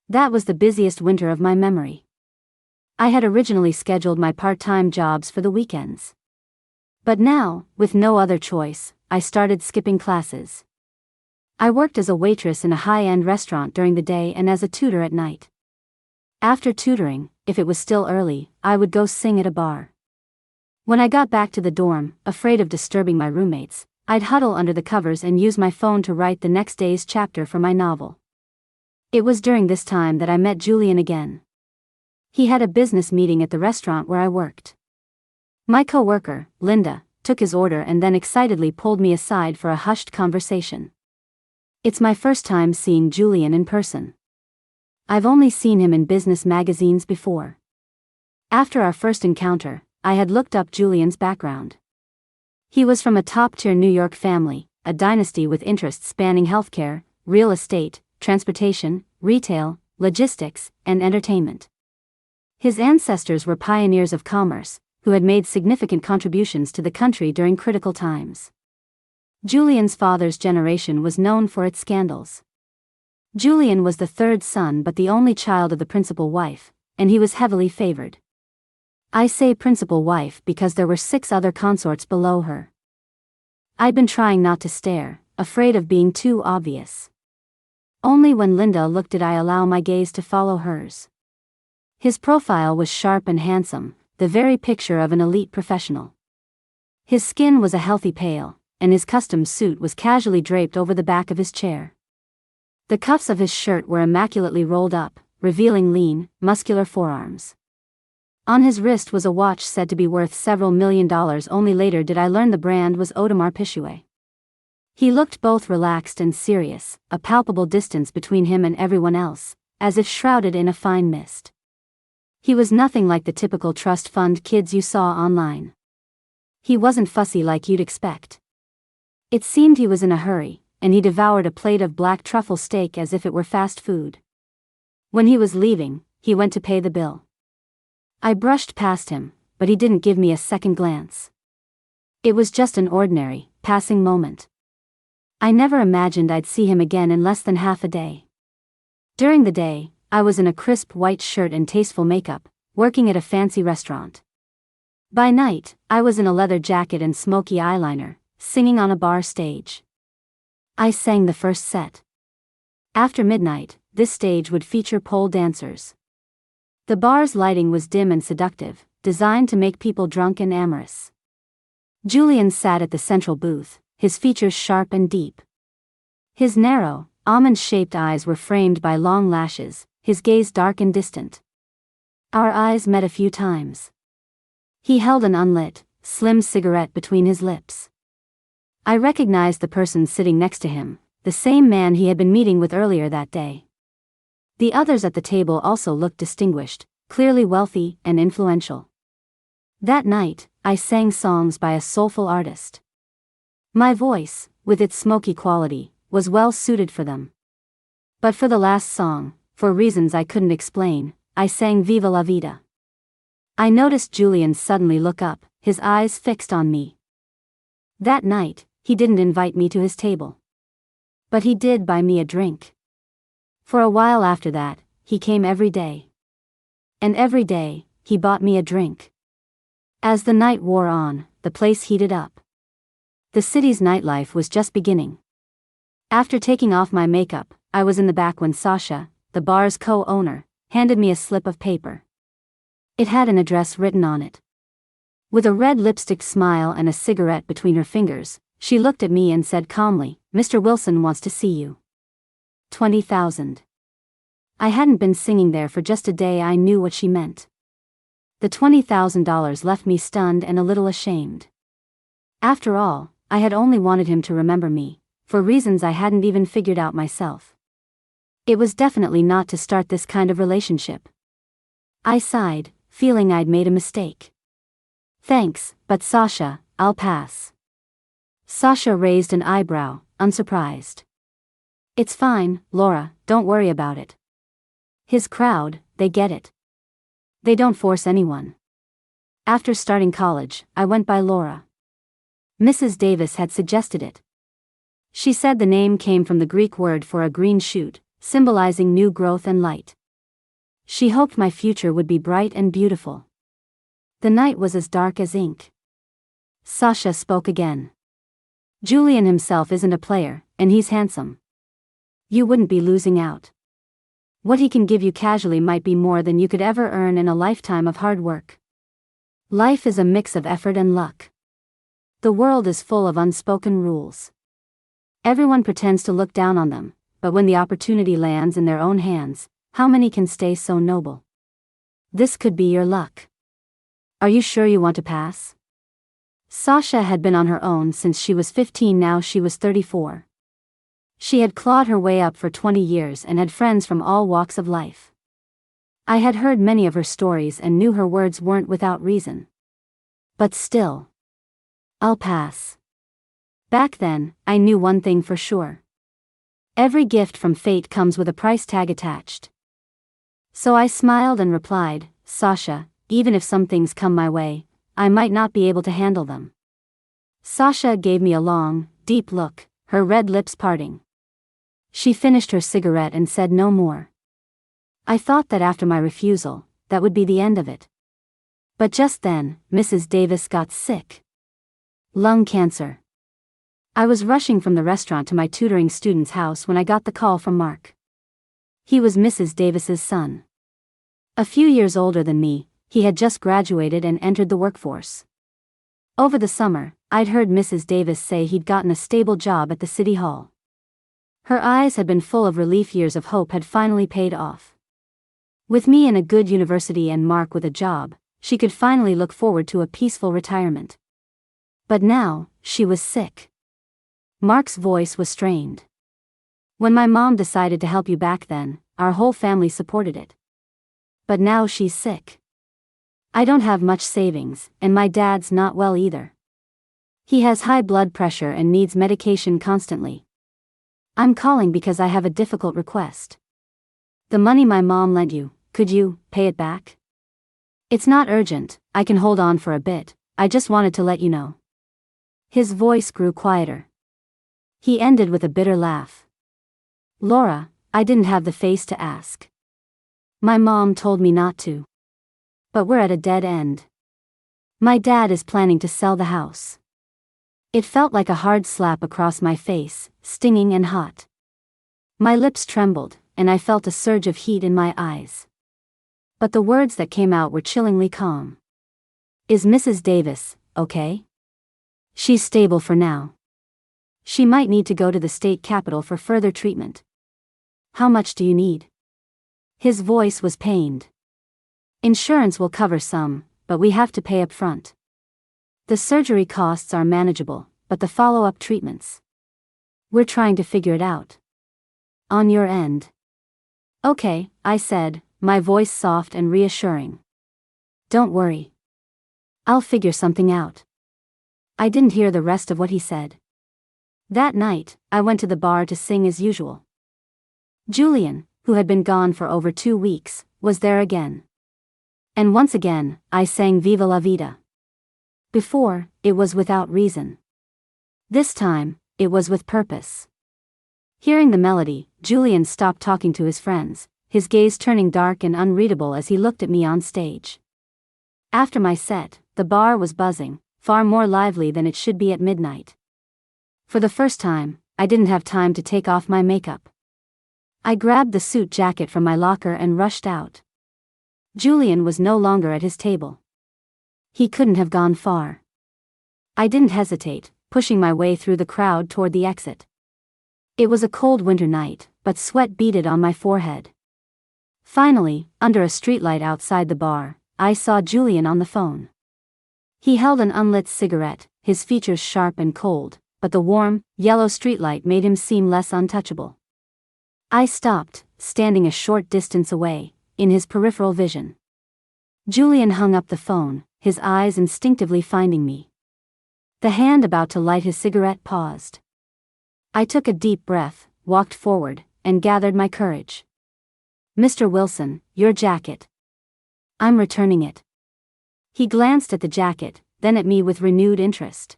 That was the busiest winter of my memory. I had originally scheduled my part-time jobs for the weekends. But now, with no other choice, I started skipping classes. I worked as a waitress in a high-end restaurant during the day and as a tutor at night. After tutoring, if it was still early, I would go sing at a bar. When I got back to the dorm, afraid of disturbing my roommates, I'd huddle under the covers and use my phone to write the next day's chapter for my novel. It was during this time that I met Julian again. He had a business meeting at the restaurant where I worked. My co-worker, Linda, took his order and then excitedly pulled me aside for a hushed conversation. It's my first time seeing Julian in person. I've only seen him in business magazines before. After our first encounter, I had looked up Julian's background. He was from a top-tier New York family, a dynasty with interests spanning healthcare, real estate, transportation, retail, logistics, and entertainment. His ancestors were pioneers of commerce, who had made significant contributions to the country during critical times. Julian's father's generation was known for its scandals. Julian was the third son but the only child of the principal wife, and he was heavily favored. I say principal wife because there were 6 other consorts below her. I'd been trying not to stare, afraid of being too obvious. Only when Linda looked did I allow my gaze to follow hers. His profile was sharp and handsome, the very picture of an elite professional. His skin was a healthy pale, and his custom suit was casually draped over the back of his chair. The cuffs of his shirt were immaculately rolled up, revealing lean, muscular forearms. On his wrist was a watch said to be worth several $1,000,000. Only later did I learn the brand was Audemars Piguet. He looked both relaxed and serious, a palpable distance between him and everyone else, as if shrouded in a fine mist. He was nothing like the typical trust fund kids you saw online. He wasn't fussy like you'd expect. It seemed he was in a hurry, and he devoured a plate of black truffle steak as if it were fast food. When he was leaving, he went to pay the bill. I brushed past him, but he didn't give me a second glance. It was just an ordinary, passing moment. I never imagined I'd see him again in less than half a day. During the day, I was in a crisp white shirt and tasteful makeup, working at a fancy restaurant. By night, I was in a leather jacket and smoky eyeliner, singing on a bar stage. I sang the first set. After midnight, this stage would feature pole dancers. The bar's lighting was dim and seductive, designed to make people drunk and amorous. Julian sat at the central booth, his features sharp and deep. His narrow, almond-shaped eyes were framed by long lashes, his gaze dark and distant. Our eyes met a few times. He held an unlit, slim cigarette between his lips. I recognized the person sitting next to him, the same man he had been meeting with earlier that day. The others at the table also looked distinguished, clearly wealthy and influential. That night, I sang songs by a soulful artist. My voice, with its smoky quality, was well suited for them. But for the last song, for reasons I couldn't explain, I sang Viva la Vida. I noticed Julian suddenly look up, his eyes fixed on me. That night, he didn't invite me to his table. But he did buy me a drink. For a while after that, he came every day. And every day, he bought me a drink. As the night wore on, the place heated up. The city's nightlife was just beginning. After taking off my makeup, I was in the back when Sasha, the bar's co-owner, handed me a slip of paper. It had an address written on it. With a red lipstick smile and a cigarette between her fingers, she looked at me and said calmly, "Mr. Wilson wants to see you." 20,000. I hadn't been singing there for just a day. I knew what she meant. The $20,000 left me stunned and a little ashamed. After all, I had only wanted him to remember me, for reasons I hadn't even figured out myself. It was definitely not to start this kind of relationship. I sighed, feeling I'd made a mistake. "Thanks, but Sasha, I'll pass." Sasha raised an eyebrow, unsurprised. "It's fine, Laura, don't worry about it. His crowd, they get it. They don't force anyone." After starting college, I went by Laura. Mrs. Davis had suggested it. She said the name came from the Greek word for a green shoot, symbolizing new growth and light. She hoped my future would be bright and beautiful. The night was as dark as ink. Sasha spoke again. "Julian himself isn't a player, and he's handsome. You wouldn't be losing out. What he can give you casually might be more than you could ever earn in a lifetime of hard work. Life is a mix of effort and luck. The world is full of unspoken rules. Everyone pretends to look down on them, but when the opportunity lands in their own hands, how many can stay so noble? This could be your luck. Are you sure you want to pass?" Sasha had been on her own since she was 15. Now she was 34. She had clawed her way up for 20 years and had friends from all walks of life. I had heard many of her stories and knew her words weren't without reason. But still. "I'll pass." Back then, I knew one thing for sure. Every gift from fate comes with a price tag attached. So I smiled and replied, "Sasha, even if some things come my way, I might not be able to handle them." Sasha gave me a long, deep look, her red lips parting. She finished her cigarette and said no more. I thought that after my refusal, that would be the end of it. But just then, Mrs. Davis got sick. Lung cancer. I was rushing from the restaurant to my tutoring student's house when I got the call from Mark. He was Mrs. Davis's son. A few years older than me, he had just graduated and entered the workforce. Over the summer, I'd heard Mrs. Davis say he'd gotten a stable job at the city hall. Her eyes had been full of relief. Years of hope had finally paid off. With me in a good university and Mark with a job, she could finally look forward to a peaceful retirement. But now, she was sick. Mark's voice was strained. When my mom decided to help you back then, our whole family supported it. But now she's sick. I don't have much savings, and my dad's not well either. He has high blood pressure and needs medication constantly. I'm calling because I have a difficult request. The money my mom lent you, could you pay it back? It's not urgent, I can hold on for a bit, I just wanted to let you know. His voice grew quieter. He ended with a bitter laugh. Laura, I didn't have the face to ask. My mom told me not to. But we're at a dead end. My dad is planning to sell the house. It felt like a hard slap across my face, stinging and hot. My lips trembled, and I felt a surge of heat in my eyes. But the words that came out were chillingly calm. Is Mrs. Davis okay? She's stable for now. She might need to go to the state capitol for further treatment. How much do you need? His voice was pained. Insurance will cover some, but we have to pay up front. The surgery costs are manageable, but the follow-up treatments. We're trying to figure it out. On your end. Okay, I said, my voice soft and reassuring. Don't worry. I'll figure something out. I didn't hear the rest of what he said. That night, I went to the bar to sing as usual. Julian, who had been gone for over 2 weeks, was there again. And once again, I sang Viva la Vida. Before, it was without reason. This time, it was with purpose. Hearing the melody, Julian stopped talking to his friends, his gaze turning dark and unreadable as he looked at me on stage. After my set, the bar was buzzing, far more lively than it should be at midnight. For the first time, I didn't have time to take off my makeup. I grabbed the suit jacket from my locker and rushed out. Julian was no longer at his table. He couldn't have gone far. I didn't hesitate, pushing my way through the crowd toward the exit. It was a cold winter night, but sweat beaded on my forehead. Finally, under a streetlight outside the bar, I saw Julian on the phone. He held an unlit cigarette, his features sharp and cold, but the warm, yellow streetlight made him seem less untouchable. I stopped, standing a short distance away, in his peripheral vision. Julian hung up the phone, his eyes instinctively finding me. The hand about to light his cigarette paused. I took a deep breath, walked forward, and gathered my courage. Mr. Wilson, your jacket. I'm returning it. He glanced at the jacket, then at me with renewed interest.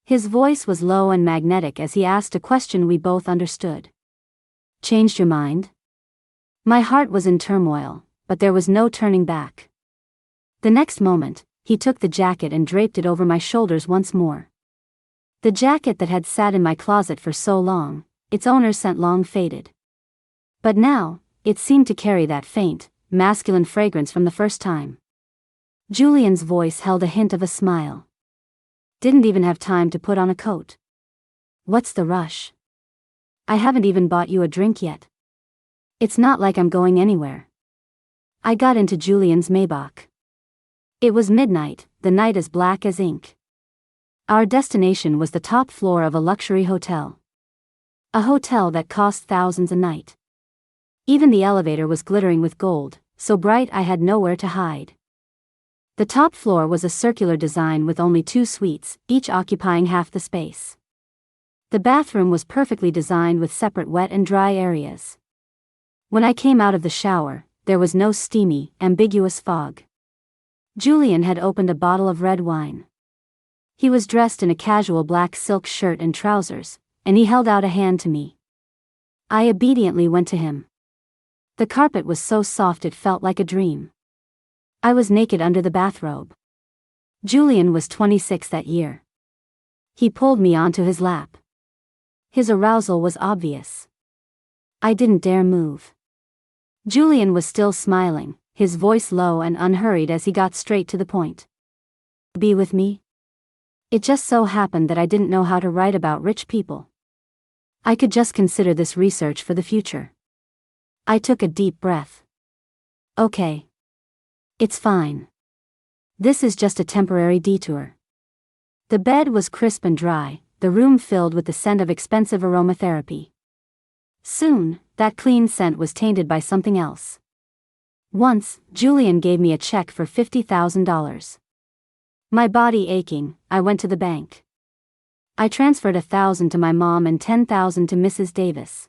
His voice was low and magnetic as he asked a question we both understood. Changed your mind? My heart was in turmoil, but there was no turning back. The next moment, he took the jacket and draped it over my shoulders once more. The jacket that had sat in my closet for so long, its owner scent long faded. But now, it seemed to carry that faint, masculine fragrance from the first time. Julian's voice held a hint of a smile. Didn't even have time to put on a coat. What's the rush? I haven't even bought you a drink yet. It's not like I'm going anywhere. I got into Julian's Maybach. It was midnight, the night as black as ink. Our destination was the top floor of a luxury hotel. A hotel that cost thousands a night. Even the elevator was glittering with gold, so bright I had nowhere to hide. The top floor was a circular design with only 2 suites, each occupying half the space. The bathroom was perfectly designed with separate wet and dry areas. When I came out of the shower, there was no steamy, ambiguous fog. Julian had opened a bottle of red wine. He was dressed in a casual black silk shirt and trousers, and he held out a hand to me. I obediently went to him. The carpet was so soft it felt like a dream. I was naked under the bathrobe. Julian was 26 that year. He pulled me onto his lap. His arousal was obvious. I didn't dare move. Julian was still smiling, his voice low and unhurried as he got straight to the point. Be with me? It just so happened that I didn't know how to write about rich people. I could just consider this research for the future. I took a deep breath. Okay. It's fine. This is just a temporary detour. The bed was crisp and dry, the room filled with the scent of expensive aromatherapy. Soon, that clean scent was tainted by something else. Once, Julian gave me a check for $50,000. My body aching, I went to the bank. I transferred $1,000 to my mom and $10,000 to Mrs. Davis.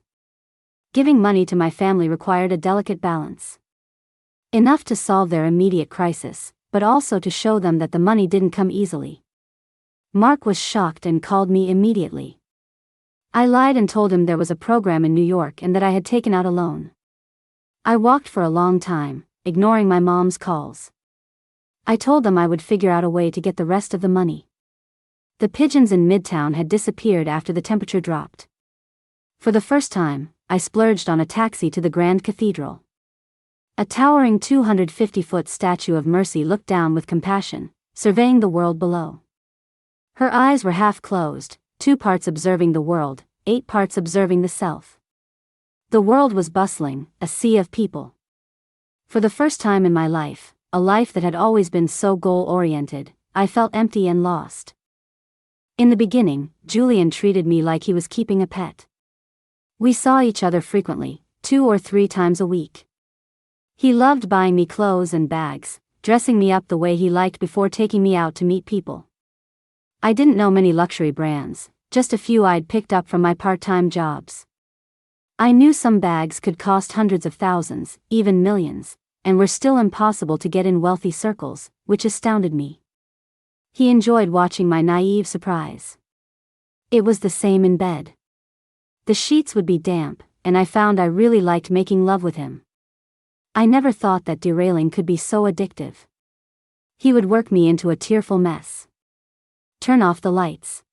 Giving money to my family required a delicate balance. Enough to solve their immediate crisis, but also to show them that the money didn't come easily. Mark was shocked and called me immediately. I lied and told him there was a program in New York and that I had taken out a loan. I walked for a long time, ignoring my mom's calls. I told them I would figure out a way to get the rest of the money. The pigeons in Midtown had disappeared after the temperature dropped. For the first time, I splurged on a taxi to the Grand Cathedral. A towering 250-foot statue of Mercy looked down with compassion, surveying the world below. Her eyes were half closed, 2 parts observing the world, 8 parts observing the self. The world was bustling, a sea of people. For the first time in my life, a life that had always been so goal-oriented, I felt empty and lost. In the beginning, Julian treated me like he was keeping a pet. We saw each other frequently, 2 or 3 times a week. He loved buying me clothes and bags, dressing me up the way he liked before taking me out to meet people. I didn't know many luxury brands, just a few I'd picked up from my part-time jobs. I knew some bags could cost hundreds of thousands, even millions, and were still impossible to get in wealthy circles, which astounded me. He enjoyed watching my naive surprise. It was the same in bed. The sheets would be damp, and I found I really liked making love with him. I never thought that derailing could be so addictive. He would work me into a tearful mess. Turn off the lights.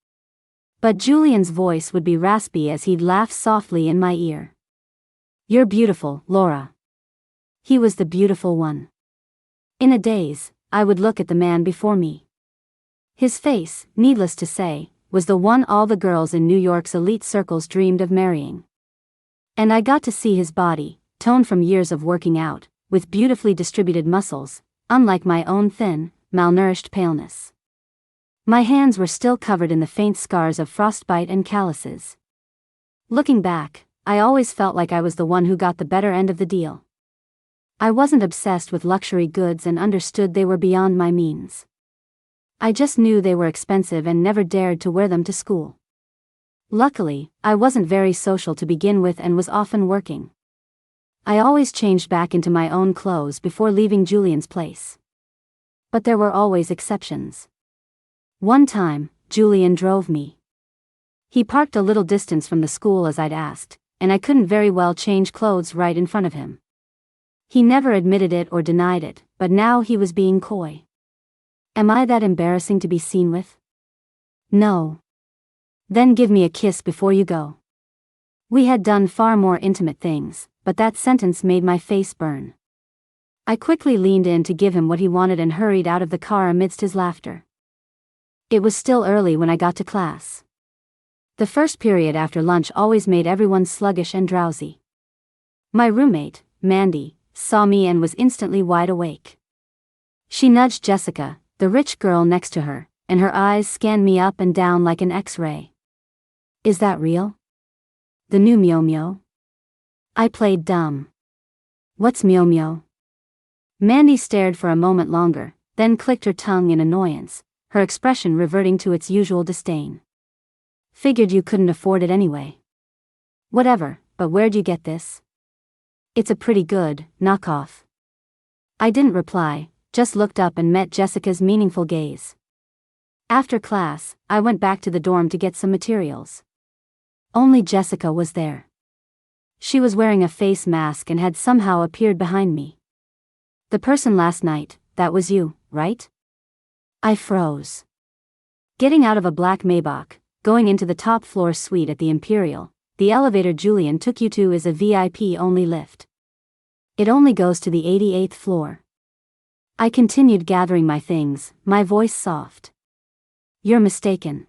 But Julian's voice would be raspy as he'd laugh softly in my ear. You're beautiful, Laura. He was the beautiful one. In a daze, I would look at the man before me. His face, needless to say, was the one all the girls in New York's elite circles dreamed of marrying. And I got to see his body, toned from years of working out, with beautifully distributed muscles, unlike my own thin, malnourished paleness. My hands were still covered in the faint scars of frostbite and calluses. Looking back, I always felt like I was the one who got the better end of the deal. I wasn't obsessed with luxury goods and understood they were beyond my means. I just knew they were expensive and never dared to wear them to school. Luckily, I wasn't very social to begin with and was often working. I always changed back into my own clothes before leaving Julian's place. But there were always exceptions. One time, Julian drove me. He parked a little distance from the school as I'd asked, and I couldn't very well change clothes right in front of him. He never admitted it or denied it, but now he was being coy. Am I that embarrassing to be seen with? No. Then give me a kiss before you go. We had done far more intimate things, but that sentence made my face burn. I quickly leaned in to give him what he wanted and hurried out of the car amidst his laughter. It was still early when I got to class. The first period after lunch always made everyone sluggish and drowsy. My roommate, Mandy, saw me and was instantly wide awake. She nudged Jessica, the rich girl next to her, and her eyes scanned me up and down like an X-ray. Is that real? The new Mio-Mio? I played dumb. What's Mio-Mio? Mandy stared for a moment longer, then clicked her tongue in annoyance, her expression reverting to its usual disdain. Figured you couldn't afford it anyway. Whatever, but where'd you get this? It's a pretty good knockoff. I didn't reply, just looked up and met Jessica's meaningful gaze. After class, I went back to the dorm to get some materials. Only Jessica was there. She was wearing a face mask and had somehow appeared behind me. The person last night, that was you, right? I froze. Getting out of a black Maybach, going into the top floor suite at the Imperial, the elevator Julian took you to is a VIP-only lift. It only goes to the 88th floor. I continued gathering my things, my voice soft. You're mistaken.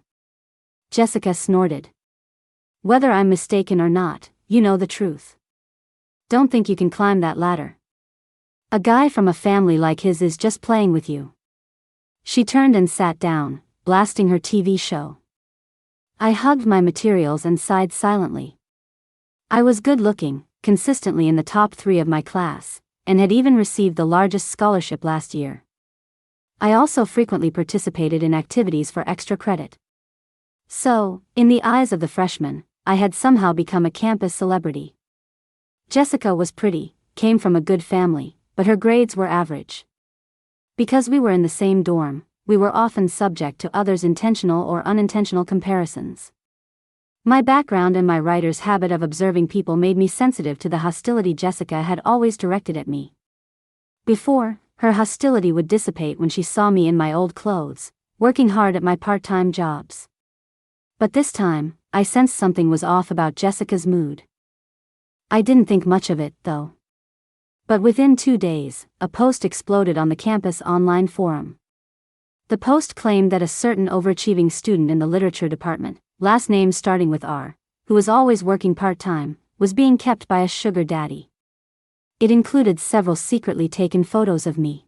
Jessica snorted. Whether I'm mistaken or not, you know the truth. Don't think you can climb that ladder. A guy from a family like his is just playing with you. She turned and sat down, blasting her TV show. I hugged my materials and sighed silently. I was good-looking, consistently in the top 3 of my class, and had even received the largest scholarship last year. I also frequently participated in activities for extra credit. So, in the eyes of the freshmen, I had somehow become a campus celebrity. Jessica was pretty, came from a good family, but her grades were average. Because we were in the same dorm, we were often subject to others' intentional or unintentional comparisons. My background and my writer's habit of observing people made me sensitive to the hostility Jessica had always directed at me. Before, her hostility would dissipate when she saw me in my old clothes, working hard at my part-time jobs. But this time, I sensed something was off about Jessica's mood. I didn't think much of it, though. But within 2 days, a post exploded on the campus online forum. The post claimed that a certain overachieving student in the literature department, last name starting with R, who was always working part-time, was being kept by a sugar daddy. It included several secretly taken photos of me.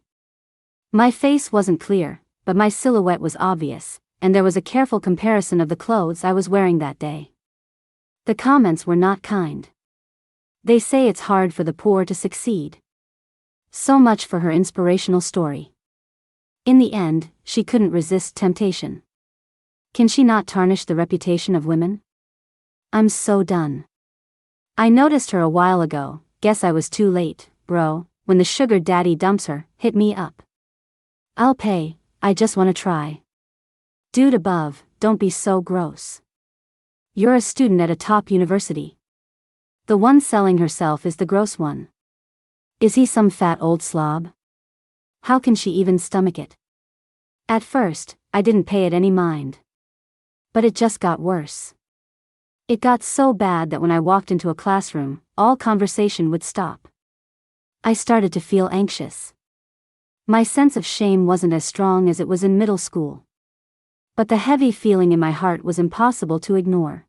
My face wasn't clear, but my silhouette was obvious, and there was a careful comparison of the clothes I was wearing that day. The comments were not kind. They say it's hard for the poor to succeed. So much for her inspirational story. In the end, she couldn't resist temptation. Can she not tarnish the reputation of women? I'm so done. I noticed her a while ago, guess I was too late, bro, when the sugar daddy dumps her, hit me up. I'll pay, I just wanna try. Dude above, don't be so gross. You're a student at a top university. The one selling herself is the gross one. Is he some fat old slob? How can she even stomach it? At first, I didn't pay it any mind. But it just got worse. It got so bad that when I walked into a classroom, all conversation would stop. I started to feel anxious. My sense of shame wasn't as strong as it was in middle school. But the heavy feeling in my heart was impossible to ignore.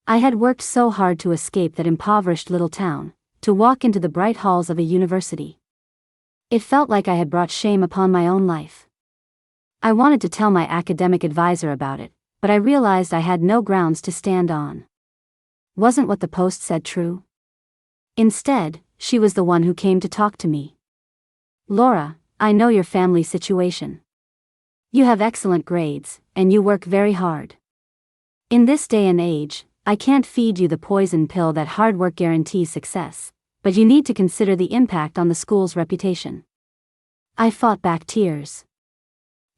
I had worked so hard to escape that impoverished little town, to walk into the bright halls of a university. It felt like I had brought shame upon my own life. I wanted to tell my academic advisor about it, but I realized I had no grounds to stand on. Wasn't what the post said true? Instead, she was the one who came to talk to me. Laura, I know your family situation. You have excellent grades, and you work very hard. In this day and age, I can't feed you the poison pill that hard work guarantees success, but you need to consider the impact on the school's reputation. I fought back tears.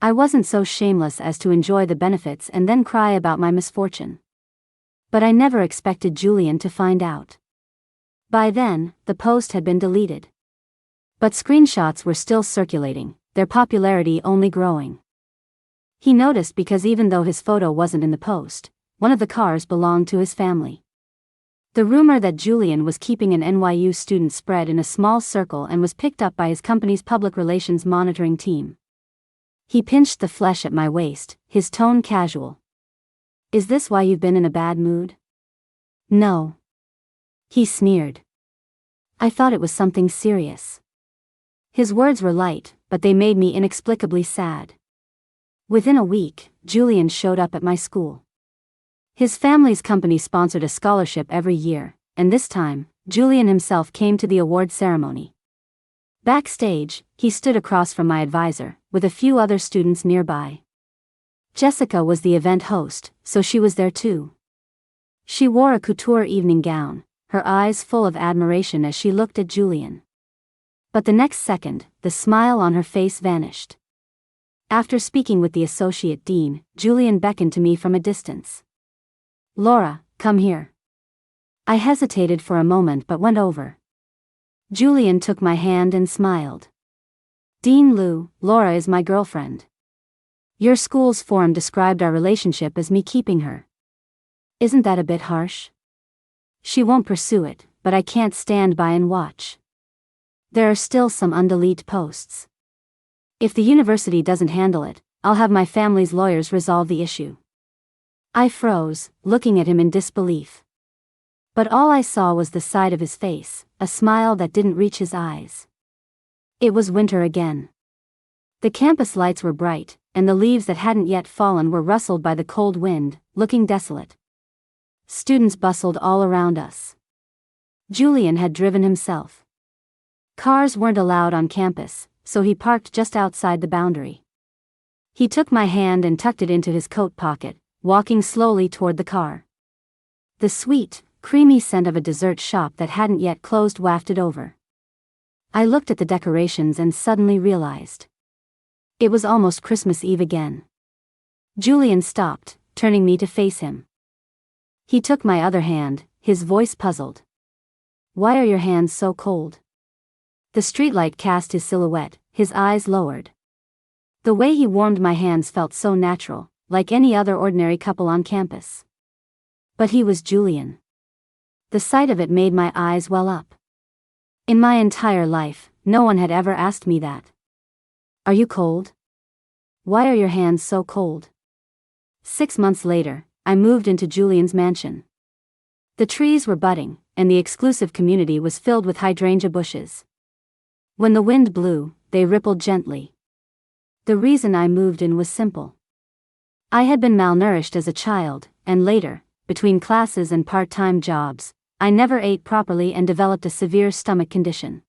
I wasn't so shameless as to enjoy the benefits and then cry about my misfortune. But I never expected Julian to find out. By then, the post had been deleted. But screenshots were still circulating, their popularity only growing. He noticed because even though his photo wasn't in the post, one of the cars belonged to his family. The rumor that Julian was keeping an NYU student spread in a small circle and was picked up by his company's public relations monitoring team. He pinched the flesh at my waist, his tone casual. Is this why you've been in a bad mood? No. He sneered. I thought it was something serious. His words were light, but they made me inexplicably sad. Within a week, Julian showed up at my school. His family's company sponsored a scholarship every year, and this time, Julian himself came to the award ceremony. Backstage, he stood across from my advisor, with a few other students nearby. Jessica was the event host, so she was there too. She wore a couture evening gown, her eyes full of admiration as she looked at Julian. But the next second, the smile on her face vanished. After speaking with the associate dean, Julian beckoned to me from a distance. Laura, come here. I hesitated for a moment but went over. Julian took my hand and smiled. Dean Liu, Laura is my girlfriend. Your school's forum described our relationship as me keeping her. Isn't that a bit harsh? She won't pursue it, but I can't stand by and watch. There are still some undelete posts. If the university doesn't handle it, I'll have my family's lawyers resolve the issue. I froze, looking at him in disbelief. But all I saw was the side of his face, a smile that didn't reach his eyes. It was winter again. The campus lights were bright, and the leaves that hadn't yet fallen were rustled by the cold wind, looking desolate. Students bustled all around us. Julian had driven himself. Cars weren't allowed on campus, so he parked just outside the boundary. He took my hand and tucked it into his coat pocket, walking slowly toward the car. The sweet, creamy scent of a dessert shop that hadn't yet closed wafted over. I looked at the decorations and suddenly realized. It was almost Christmas Eve again. Julian stopped, turning me to face him. He took my other hand, his voice puzzled. "Why are your hands so cold?" The streetlight cast his silhouette, his eyes lowered. The way he warmed my hands felt so natural, like any other ordinary couple on campus. But he was Julian. The sight of it made my eyes well up. In my entire life, no one had ever asked me that. "Are you cold? Why are your hands so cold?" 6 months later, I moved into Julian's mansion. The trees were budding, and the exclusive community was filled with hydrangea bushes. When the wind blew, they rippled gently. The reason I moved in was simple. I had been malnourished as a child, and later, between classes and part-time jobs, I never ate properly and developed a severe stomach condition.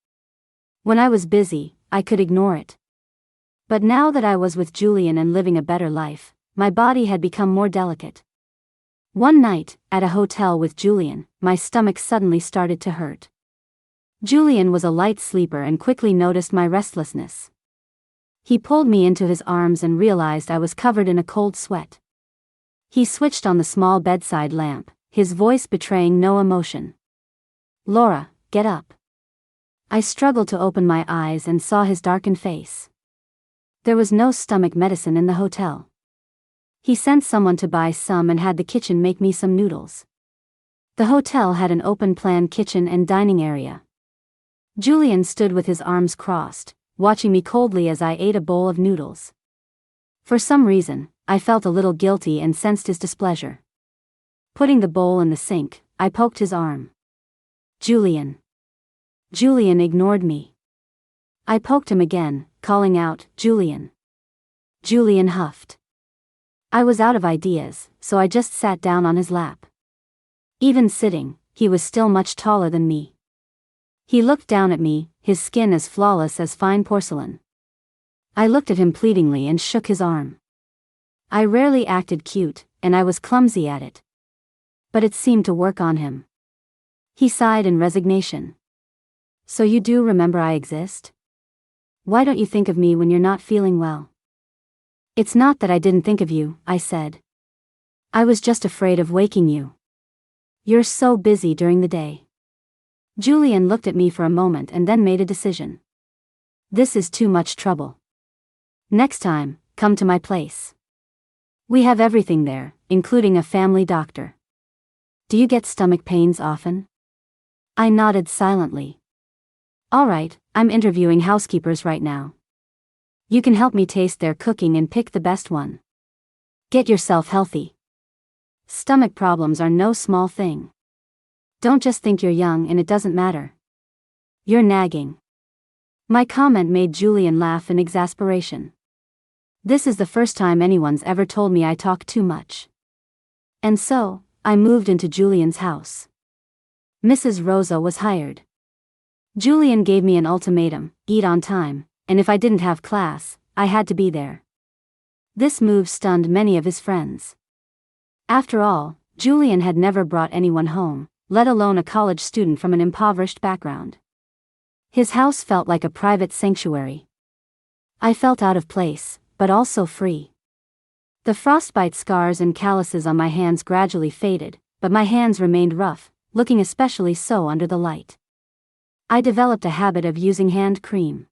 When I was busy, I could ignore it. But now that I was with Julian and living a better life, my body had become more delicate. One night, at a hotel with Julian, my stomach suddenly started to hurt. Julian was a light sleeper and quickly noticed my restlessness. He pulled me into his arms and realized I was covered in a cold sweat. He switched on the small bedside lamp, his voice betraying no emotion. "Laura, get up." I struggled to open my eyes and saw his darkened face. There was no stomach medicine in the hotel. He sent someone to buy some and had the kitchen make me some noodles. The hotel had an open-plan kitchen and dining area. Julian stood with his arms crossed, watching me coldly as I ate a bowl of noodles. For some reason, I felt a little guilty and sensed his displeasure. Putting the bowl in the sink, I poked his arm. "Julian." Julian ignored me. I poked him again, calling out, "Julian." Julian huffed. I was out of ideas, so I just sat down on his lap. Even sitting, he was still much taller than me. He looked down at me, his skin as flawless as fine porcelain. I looked at him pleadingly and shook his arm. I rarely acted cute, and I was clumsy at it. But it seemed to work on him. He sighed in resignation. "So you do remember I exist? Why don't you think of me when you're not feeling well?" "It's not that I didn't think of you," I said. "I was just afraid of waking you. You're so busy during the day." Julian looked at me for a moment and then made a decision. "This is too much trouble. Next time, come to my place. We have everything there, including a family doctor." "Do you get stomach pains often?" I nodded silently. "All right, I'm interviewing housekeepers right now. You can help me taste their cooking and pick the best one. Get yourself healthy. Stomach problems are no small thing. Don't just think you're young and it doesn't matter. You're nagging." My comment made Julian laugh in exasperation. This is the first time anyone's ever told me I talk too much. And so, I moved into Julian's house. Mrs. Rosa was hired. Julian gave me an ultimatum: eat on time, and if I didn't have class, I had to be there. This move stunned many of his friends. After all, Julian had never brought anyone home, let alone a college student from an impoverished background. His house felt like a private sanctuary. I felt out of place, but also free. The frostbite scars and calluses on my hands gradually faded, but my hands remained rough, looking especially so under the light. I developed a habit of using hand cream.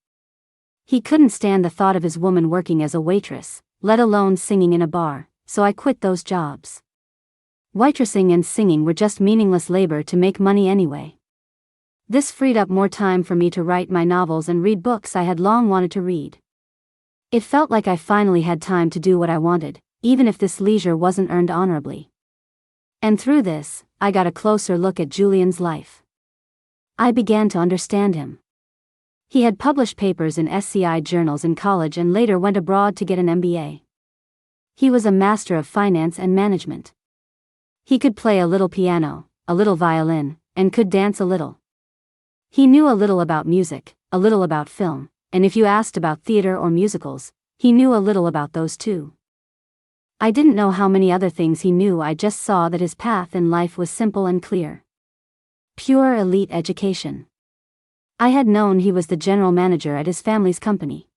He couldn't stand the thought of his woman working as a waitress, let alone singing in a bar, so I quit those jobs. Waitressing and singing were just meaningless labor to make money anyway. This freed up more time for me to write my novels and read books I had long wanted to read. It felt like I finally had time to do what I wanted, even if this leisure wasn't earned honorably. And through this, I got a closer look at Julian's life. I began to understand him. He had published papers in SCI journals in college and later went abroad to get an MBA. He was a master of finance and management. He could play a little piano, a little violin, and could dance a little. He knew a little about music, a little about film, and if you asked about theater or musicals, he knew a little about those too. I didn't know how many other things he knew, I just saw that his path in life was simple and clear. Pure elite education. I had known he was the general manager at his family's company.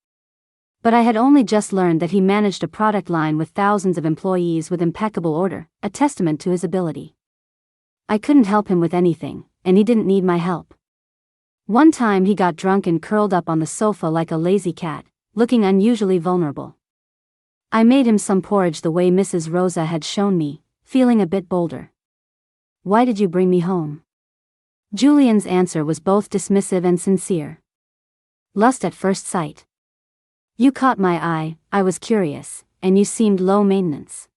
But I had only just learned that he managed a product line with thousands of employees with impeccable order, a testament to his ability. I couldn't help him with anything, and he didn't need my help. One time he got drunk and curled up on the sofa like a lazy cat, looking unusually vulnerable. I made him some porridge the way Mrs. Rosa had shown me, feeling a bit bolder. "Why did you bring me home?" Julian's answer was both dismissive and sincere. "Lust at first sight. You caught my eye, I was curious, and you seemed low maintenance.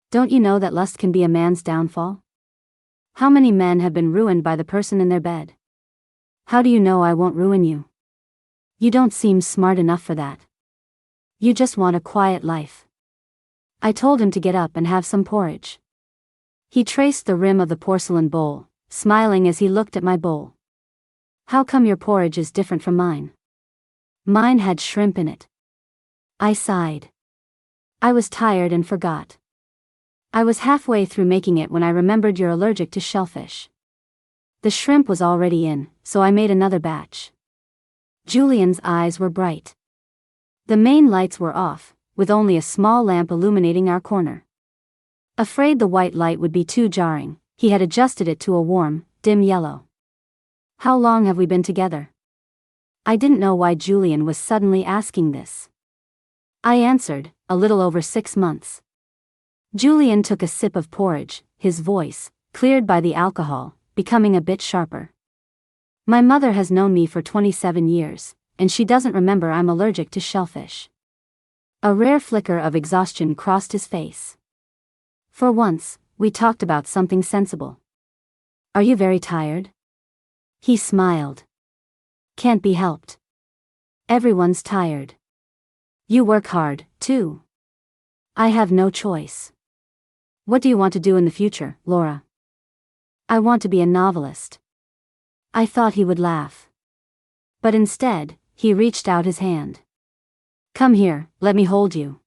Don't you know that lust can be a man's downfall? How many men have been ruined by the person in their bed? How do you know I won't ruin you? You don't seem smart enough for that. You just want a quiet life." I told him to get up and have some porridge. He traced the rim of the porcelain bowl, smiling as he looked at my bowl. "How come your porridge is different from mine?" "Mine had shrimp in it." I sighed. I was tired and forgot. I was halfway through making it when I remembered you're allergic to shellfish. The shrimp was already in, so I made another batch. Julian's eyes were bright. The main lights were off, with only a small lamp illuminating our corner. Afraid the white light would be too jarring, he had adjusted it to a warm, dim yellow. "How long have we been together?" I didn't know why Julian was suddenly asking this. I answered, "A little over 6 months." Julian took a sip of porridge, his voice, cleared by the alcohol, becoming a bit sharper. "My mother has known me for 27 years, and she doesn't remember I'm allergic to shellfish." A rare flicker of exhaustion crossed his face. For once, we talked about something sensible. "Are you very tired?" He smiled. "Can't be helped. Everyone's tired. You work hard, too." "I have no choice." "What do you want to do in the future, Laura?" "I want to be a novelist." I thought he would laugh. But instead, he reached out his hand. "Come here, let me hold you."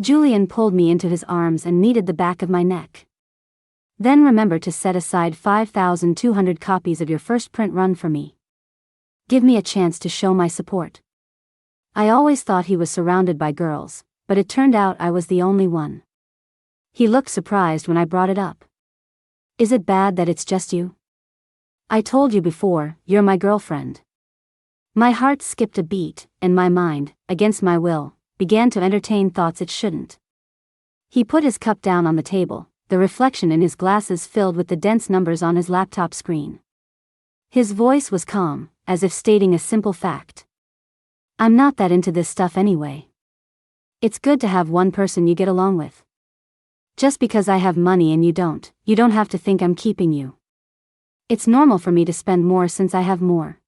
Julian pulled me into his arms and kneaded the back of my neck. "Then remember to set aside 5,200 copies of your first print run for me. Give me a chance to show my support." I always thought he was surrounded by girls, but it turned out I was the only one. He looked surprised when I brought it up. "Is it bad that it's just you?" "I told you before, you're my girlfriend." My heart skipped a beat, and my mind, against my will, began to entertain thoughts it shouldn't. He put his cup down on the table, the reflection in his glasses filled with the dense numbers on his laptop screen. His voice was calm, as if stating a simple fact. "I'm not that into this stuff anyway. It's good to have one person you get along with. Just because I have money and you don't have to think I'm keeping you. It's normal for me to spend more since I have more.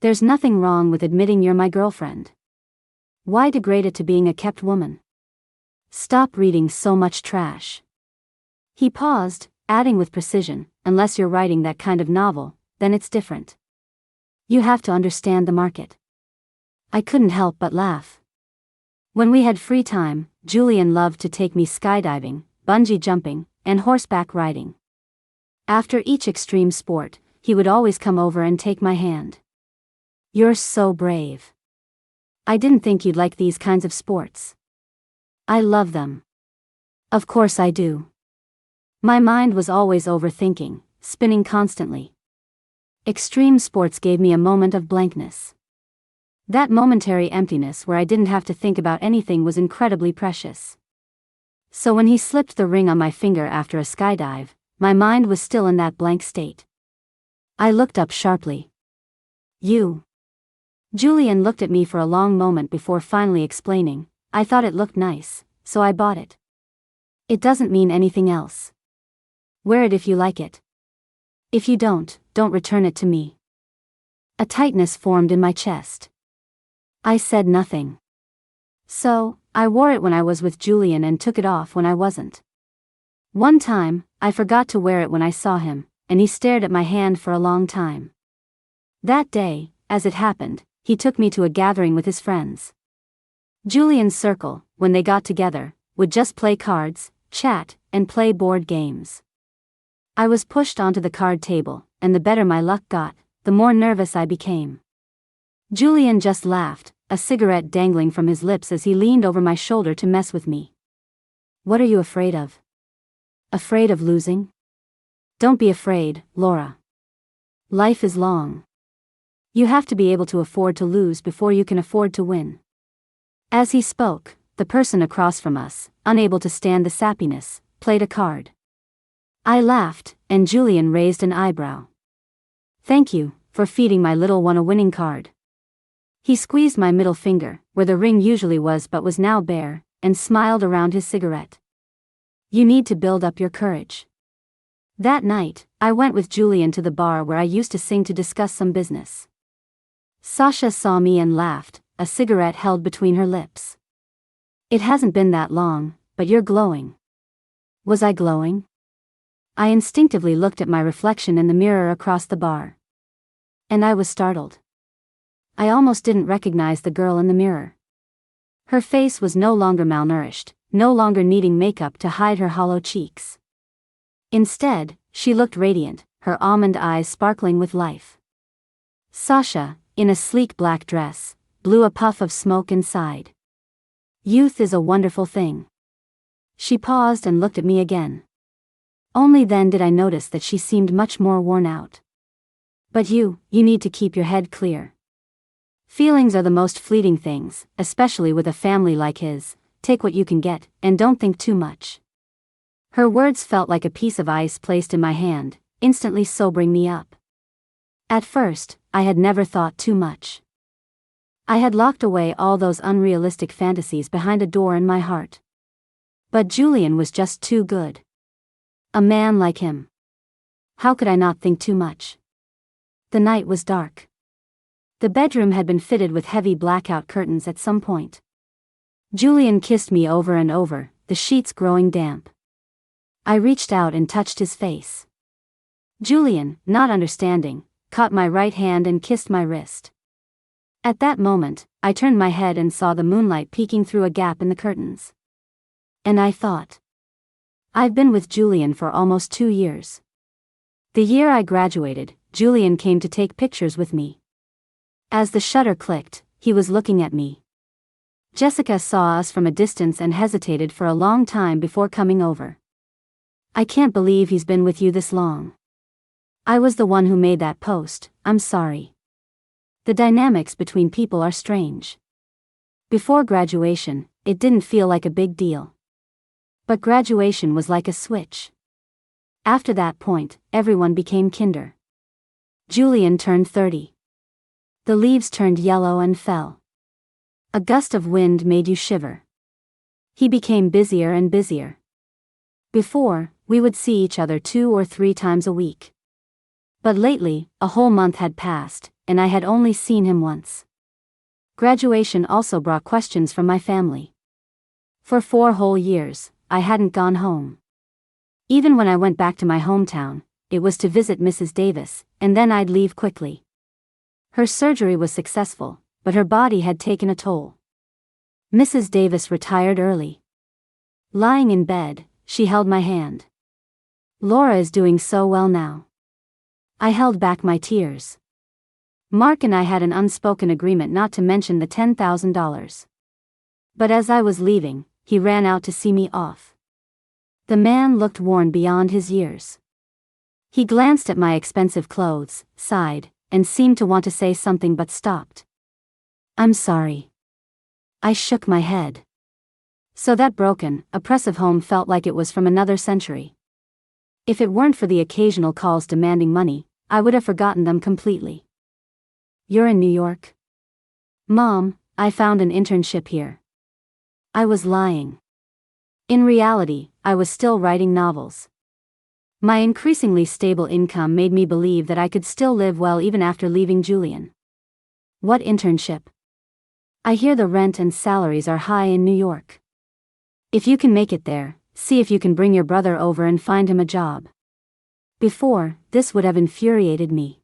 There's nothing wrong with admitting you're my girlfriend. Why degrade it to being a kept woman? Stop reading so much trash." He paused, adding with precision, "Unless you're writing that kind of novel, then it's different. You have to understand the market." I couldn't help but laugh. When we had free time, Julian loved to take me skydiving, bungee jumping, and horseback riding. After each extreme sport, he would always come over and take my hand. "You're so brave. I didn't think you'd like these kinds of sports." "I love them." "Of course I do." My mind was always overthinking, spinning constantly. Extreme sports gave me a moment of blankness. That momentary emptiness where I didn't have to think about anything was incredibly precious. So when he slipped the ring on my finger after a skydive, my mind was still in that blank state. I looked up sharply. "You?" Julian looked at me for a long moment before finally explaining, "I thought it looked nice, so I bought it. It doesn't mean anything else. Wear it if you like it. If you don't return it to me." A tightness formed in my chest. I said nothing. So, I wore it when I was with Julian and took it off when I wasn't. One time, I forgot to wear it when I saw him, and he stared at my hand for a long time. That day, as it happened, he took me to a gathering with his friends. Julian's circle, when they got together, would just play cards, chat, and play board games. I was pushed onto the card table, and the better my luck got, the more nervous I became. Julian just laughed, a cigarette dangling from his lips as he leaned over my shoulder to mess with me. What are you afraid of? Afraid of losing? Don't be afraid, Laura. Life is long. You have to be able to afford to lose before you can afford to win. As he spoke, the person across from us, unable to stand the sappiness, played a card. I laughed, and Julian raised an eyebrow. Thank you, for feeding my little one a winning card. He squeezed my middle finger, where the ring usually was but was now bare, and smiled around his cigarette. You need to build up your courage. That night, I went with Julian to the bar where I used to sing to discuss some business. Sasha saw me and laughed, a cigarette held between her lips. It hasn't been that long, but you're glowing. Was I glowing? I instinctively looked at my reflection in the mirror across the bar. And I was startled. I almost didn't recognize the girl in the mirror. Her face was no longer malnourished, no longer needing makeup to hide her hollow cheeks. Instead, she looked radiant, her almond eyes sparkling with life. Sasha, in a sleek black dress, blew a puff of smoke and sighed. Youth is a wonderful thing. She paused and looked at me again. Only then did I notice that she seemed much more worn out. But you need to keep your head clear. Feelings are the most fleeting things, especially with a family like his. Take what you can get, and don't think too much. Her words felt like a piece of ice placed in my hand, instantly sobering me up. At first, I had never thought too much. I had locked away all those unrealistic fantasies behind a door in my heart. But Julian was just too good. A man like him. How could I not think too much? The night was dark. The bedroom had been fitted with heavy blackout curtains at some point. Julian kissed me over and over, the sheets growing damp. I reached out and touched his face. Julian, not understanding, caught my right hand and kissed my wrist. At that moment, I turned my head and saw the moonlight peeking through a gap in the curtains. And I thought. I've been with Julian for almost 2 years. The year I graduated, Julian came to take pictures with me. As the shutter clicked, he was looking at me. Jessica saw us from a distance and hesitated for a long time before coming over. I can't believe he's been with you this long. I was the one who made that post, I'm sorry. The dynamics between people are strange. Before graduation, it didn't feel like a big deal. But graduation was like a switch. After that point, everyone became kinder. Julian turned 30. The leaves turned yellow and fell. A gust of wind made you shiver. He became busier and busier. Before, we would see each other 2 or 3 times a week. But lately, a whole month had passed, and I had only seen him once. Graduation also brought questions from my family. For 4 whole years, I hadn't gone home. Even when I went back to my hometown, it was to visit Mrs. Davis, and then I'd leave quickly. Her surgery was successful, but her body had taken a toll. Mrs. Davis retired early. Lying in bed, she held my hand. Laura is doing so well now. I held back my tears. Mark and I had an unspoken agreement not to mention the $10,000. But as I was leaving, he ran out to see me off. The man looked worn beyond his years. He glanced at my expensive clothes, sighed, and seemed to want to say something but stopped. I'm sorry. I shook my head. So that broken, oppressive home felt like it was from another century. If it weren't for the occasional calls demanding money, I would have forgotten them completely. You're in New York? Mom, I found an internship here. I was lying. In reality, I was still writing novels. My increasingly stable income made me believe that I could still live well even after leaving Julian. What internship? I hear the rent and salaries are high in New York. If you can make it there, see if you can bring your brother over and find him a job. Before, this would have infuriated me.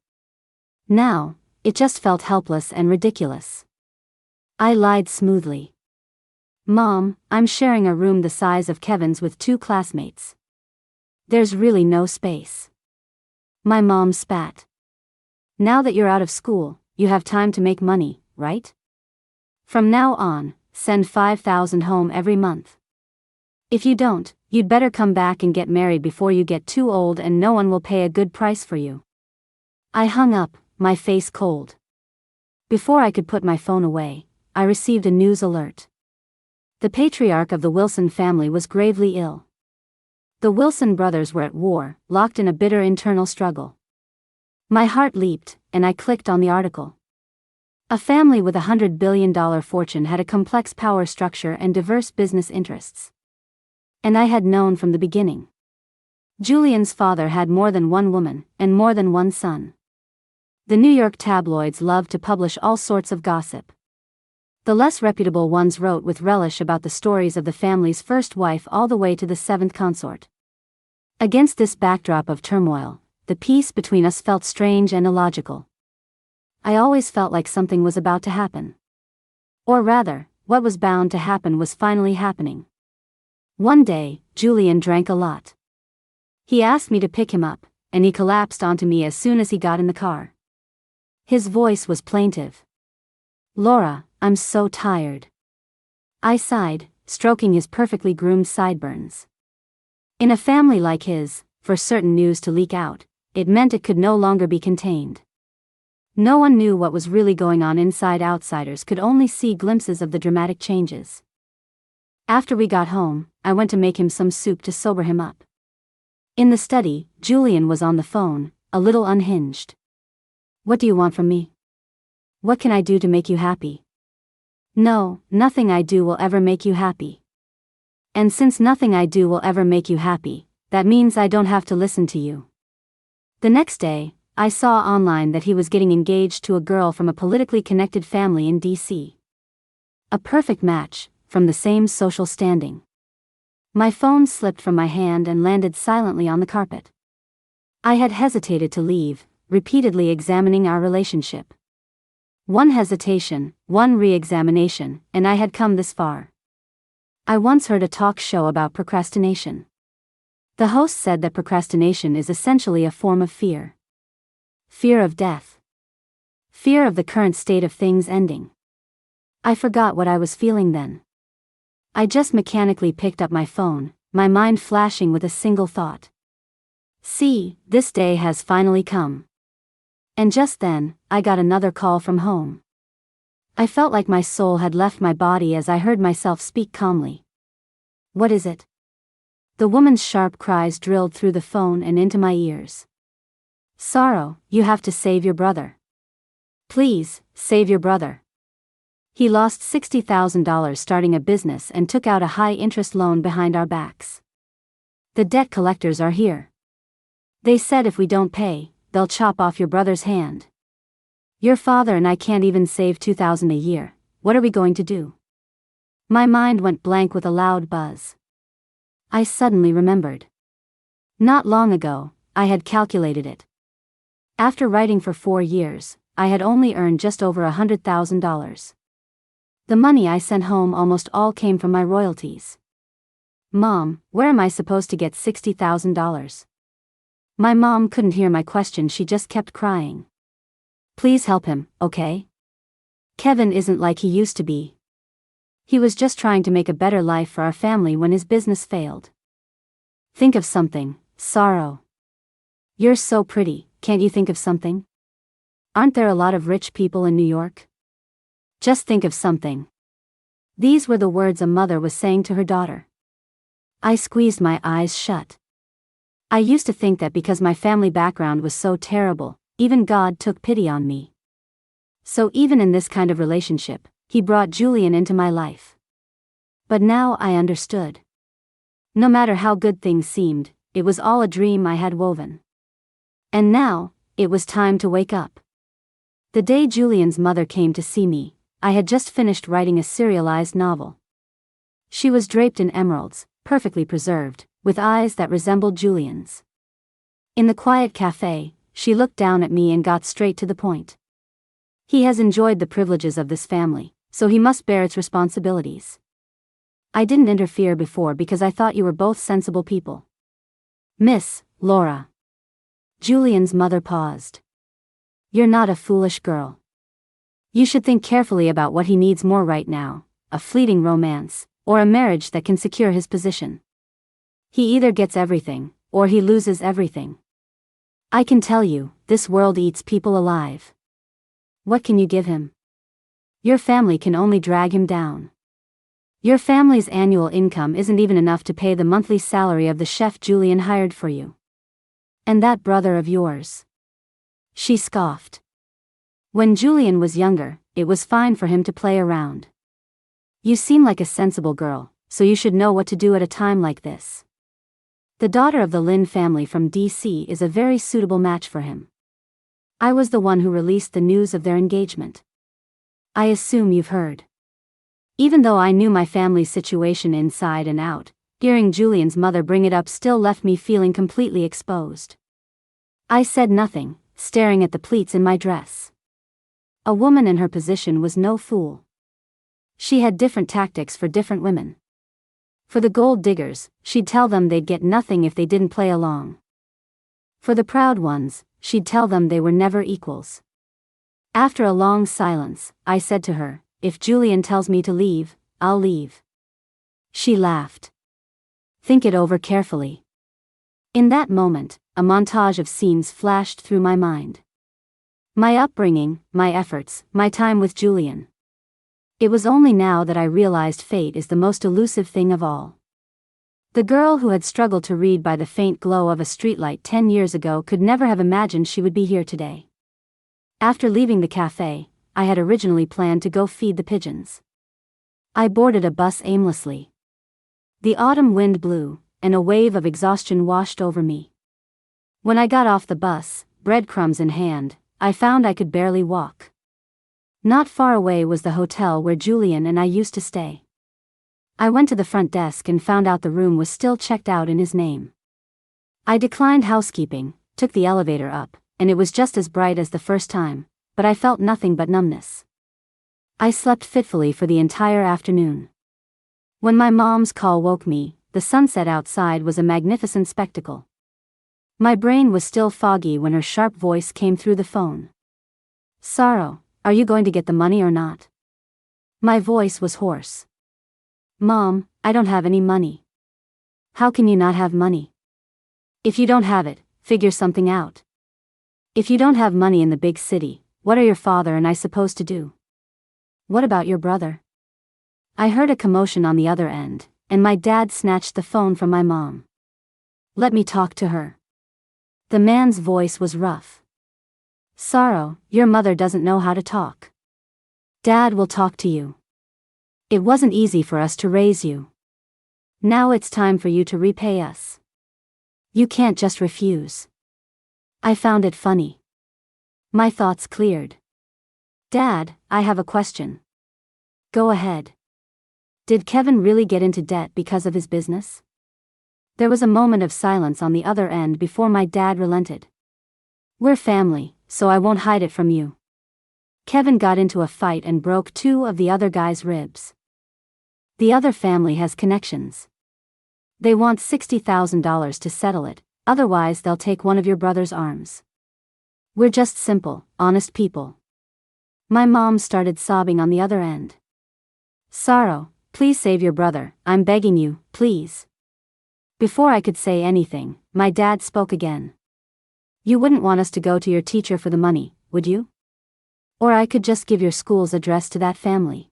Now, it just felt helpless and ridiculous. I lied smoothly. Mom, I'm sharing a room the size of Kevin's with 2 classmates. There's really no space. My mom spat. Now that you're out of school, you have time to make money, right? From now on, send $5,000 home every month. If you don't, you'd better come back and get married before you get too old and no one will pay a good price for you. I hung up, my face cold. Before I could put my phone away, I received a news alert. The patriarch of the Wilson family was gravely ill. The Wilson brothers were at war, locked in a bitter internal struggle. My heart leaped, and I clicked on the article. A family with $100 billion fortune had a complex power structure and diverse business interests. And I had known from the beginning. Julian's father had more than one woman, and more than one son. The New York tabloids loved to publish all sorts of gossip. The less reputable ones wrote with relish about the stories of the family's first wife all the way to the 7th consort. Against this backdrop of turmoil, the peace between us felt strange and illogical. I always felt like something was about to happen. Or rather, what was bound to happen was finally happening. One day, Julian drank a lot. He asked me to pick him up, and he collapsed onto me as soon as he got in the car. His voice was plaintive. "Laura, I'm so tired." I sighed, stroking his perfectly groomed sideburns. In a family like his, for certain news to leak out, it meant it could no longer be contained. No one knew what was really going on inside. Outsiders could only see glimpses of the dramatic changes. After we got home, I went to make him some soup to sober him up. In the study, Julian was on the phone, a little unhinged. "What do you want from me? What can I do to make you happy?" "No, nothing I do will ever make you happy. And since nothing I do will ever make you happy, that means I don't have to listen to you." The next day, I saw online that he was getting engaged to a girl from a politically connected family in D.C. A perfect match, from the same social standing. My phone slipped from my hand and landed silently on the carpet. I had hesitated to leave, repeatedly examining our relationship. One hesitation, one re-examination, and I had come this far. I once heard a talk show about procrastination. The host said that procrastination is essentially a form of fear. Fear of death. Fear of the current state of things ending. I forgot what I was feeling then. I just mechanically picked up my phone, my mind flashing with a single thought. See, this day has finally come. And just then, I got another call from home. I felt like my soul had left my body as I heard myself speak calmly. "What is it?" The woman's sharp cries drilled through the phone and into my ears. "Sorrow, you have to save your brother. Please, save your brother. He lost $60,000 starting a business and took out a high-interest loan behind our backs. The debt collectors are here. They said if we don't pay, they'll chop off your brother's hand. Your father and I can't even save $2,000 a year. What are we going to do?" My mind went blank with a loud buzz. I suddenly remembered. Not long ago, I had calculated it. After writing for 4 years, I had only earned just over $100,000. The money I sent home almost all came from my royalties. "Mom, where am I supposed to get $60,000? My mom couldn't hear my question, she just kept crying. "Please help him, okay? Kevin isn't like he used to be. He was just trying to make a better life for our family when his business failed. Think of something, Sorrow. You're so pretty, can't you think of something? Aren't there a lot of rich people in New York? Just think of something." These were the words a mother was saying to her daughter. I squeezed my eyes shut. I used to think that because my family background was so terrible, even God took pity on me. So even in this kind of relationship, he brought Julian into my life. But now I understood. No matter how good things seemed, it was all a dream I had woven. And now, it was time to wake up. The day Julian's mother came to see me, I had just finished writing a serialized novel. She was draped in emeralds, perfectly preserved, with eyes that resembled Julian's. In the quiet cafe, she looked down at me and got straight to the point. He has enjoyed the privileges of this family, so he must bear its responsibilities. I didn't interfere before because I thought you were both sensible people. Miss Laura. Julian's mother paused. You're not a foolish girl. You should think carefully about what he needs more right now, a fleeting romance, or a marriage that can secure his position. He either gets everything, or he loses everything. I can tell you, this world eats people alive. What can you give him? Your family can only drag him down. Your family's annual income isn't even enough to pay the monthly salary of the chef Julian hired for you. And that brother of yours. She scoffed. When Julian was younger, it was fine for him to play around. You seem like a sensible girl, so you should know what to do at a time like this. The daughter of the Lin family from DC is a very suitable match for him. I was the one who released the news of their engagement. I assume you've heard. Even though I knew my family's situation inside and out, hearing Julian's mother bring it up still left me feeling completely exposed. I said nothing, staring at the pleats in my dress. A woman in her position was no fool. She had different tactics for different women. For the gold diggers, she'd tell them they'd get nothing if they didn't play along. For the proud ones, she'd tell them they were never equals. After a long silence, I said to her, if Julian tells me to leave, I'll leave. She laughed. Think it over carefully. In that moment, a montage of scenes flashed through my mind. My upbringing, my efforts, my time with Julian. It was only now that I realized fate is the most elusive thing of all. The girl who had struggled to read by the faint glow of a streetlight 10 years ago could never have imagined she would be here today. After leaving the cafe, I had originally planned to go feed the pigeons. I boarded a bus aimlessly. The autumn wind blew, and a wave of exhaustion washed over me. When I got off the bus, breadcrumbs in hand, I found I could barely walk. Not far away was the hotel where Julian and I used to stay. I went to the front desk and found out the room was still checked out in his name. I declined housekeeping, took the elevator up, and it was just as bright as the first time, but I felt nothing but numbness. I slept fitfully for the entire afternoon. When my mom's call woke me, the sunset outside was a magnificent spectacle. My brain was still foggy when her sharp voice came through the phone. Sorrow, are you going to get the money or not? My voice was hoarse. Mom, I don't have any money. How can you not have money? If you don't have it, figure something out. If you don't have money in the big city, what are your father and I supposed to do? What about your brother? I heard a commotion on the other end, and my dad snatched the phone from my mom. Let me talk to her. The man's voice was rough. Sorrow, your mother doesn't know how to talk. Dad will talk to you. It wasn't easy for us to raise you. Now it's time for you to repay us. You can't just refuse. I found it funny. My thoughts cleared. Dad, I have a question. Go ahead. Did Kevin really get into debt because of his business? There was a moment of silence on the other end before my dad relented. We're family, so I won't hide it from you. Kevin got into a fight and broke 2 of the other guy's ribs. The other family has connections. They want $60,000 to settle it, otherwise they'll take one of your brother's arms. We're just simple, honest people. My mom started sobbing on the other end. Sorrow, please save your brother, I'm begging you, please. Before I could say anything, my dad spoke again. You wouldn't want us to go to your teacher for the money, would you? Or I could just give your school's address to that family.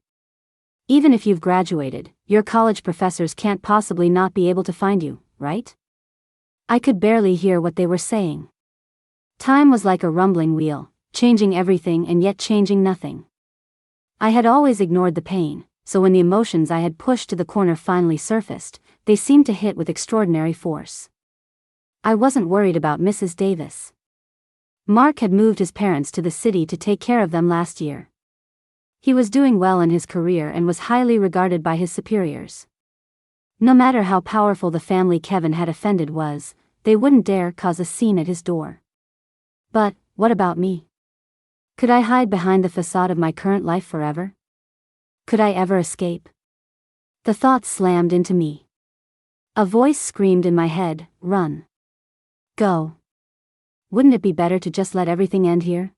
Even if you've graduated, your college professors can't possibly not be able to find you, right? I could barely hear what they were saying. Time was like a rumbling wheel, changing everything and yet changing nothing. I had always ignored the pain, so when the emotions I had pushed to the corner finally surfaced, they seemed to hit with extraordinary force. I wasn't worried about Mrs. Davis. Mark had moved his parents to the city to take care of them last year. He was doing well in his career and was highly regarded by his superiors. No matter how powerful the family Kevin had offended was, they wouldn't dare cause a scene at his door. But, what about me? Could I hide behind the facade of my current life forever? Could I ever escape? The thought slammed into me. A voice screamed in my head, "Run. Go. Wouldn't it be better to just let everything end here?"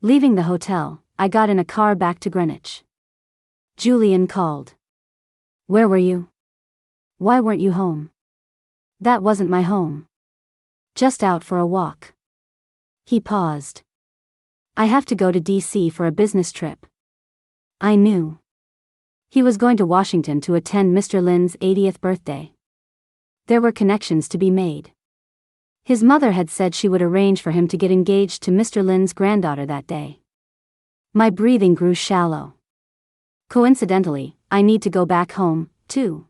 Leaving the hotel, I got in a car back to Greenwich. Julian called. "Where were you? Why weren't you home?" "That wasn't my home. Just out for a walk." He paused. "I have to go to D.C. for a business trip." I knew. He was going to Washington to attend Mr. Lynn's 80th birthday. There were connections to be made. His mother had said she would arrange for him to get engaged to Mr. Lynn's granddaughter that day. My breathing grew shallow. Coincidentally, I need to go back home, too.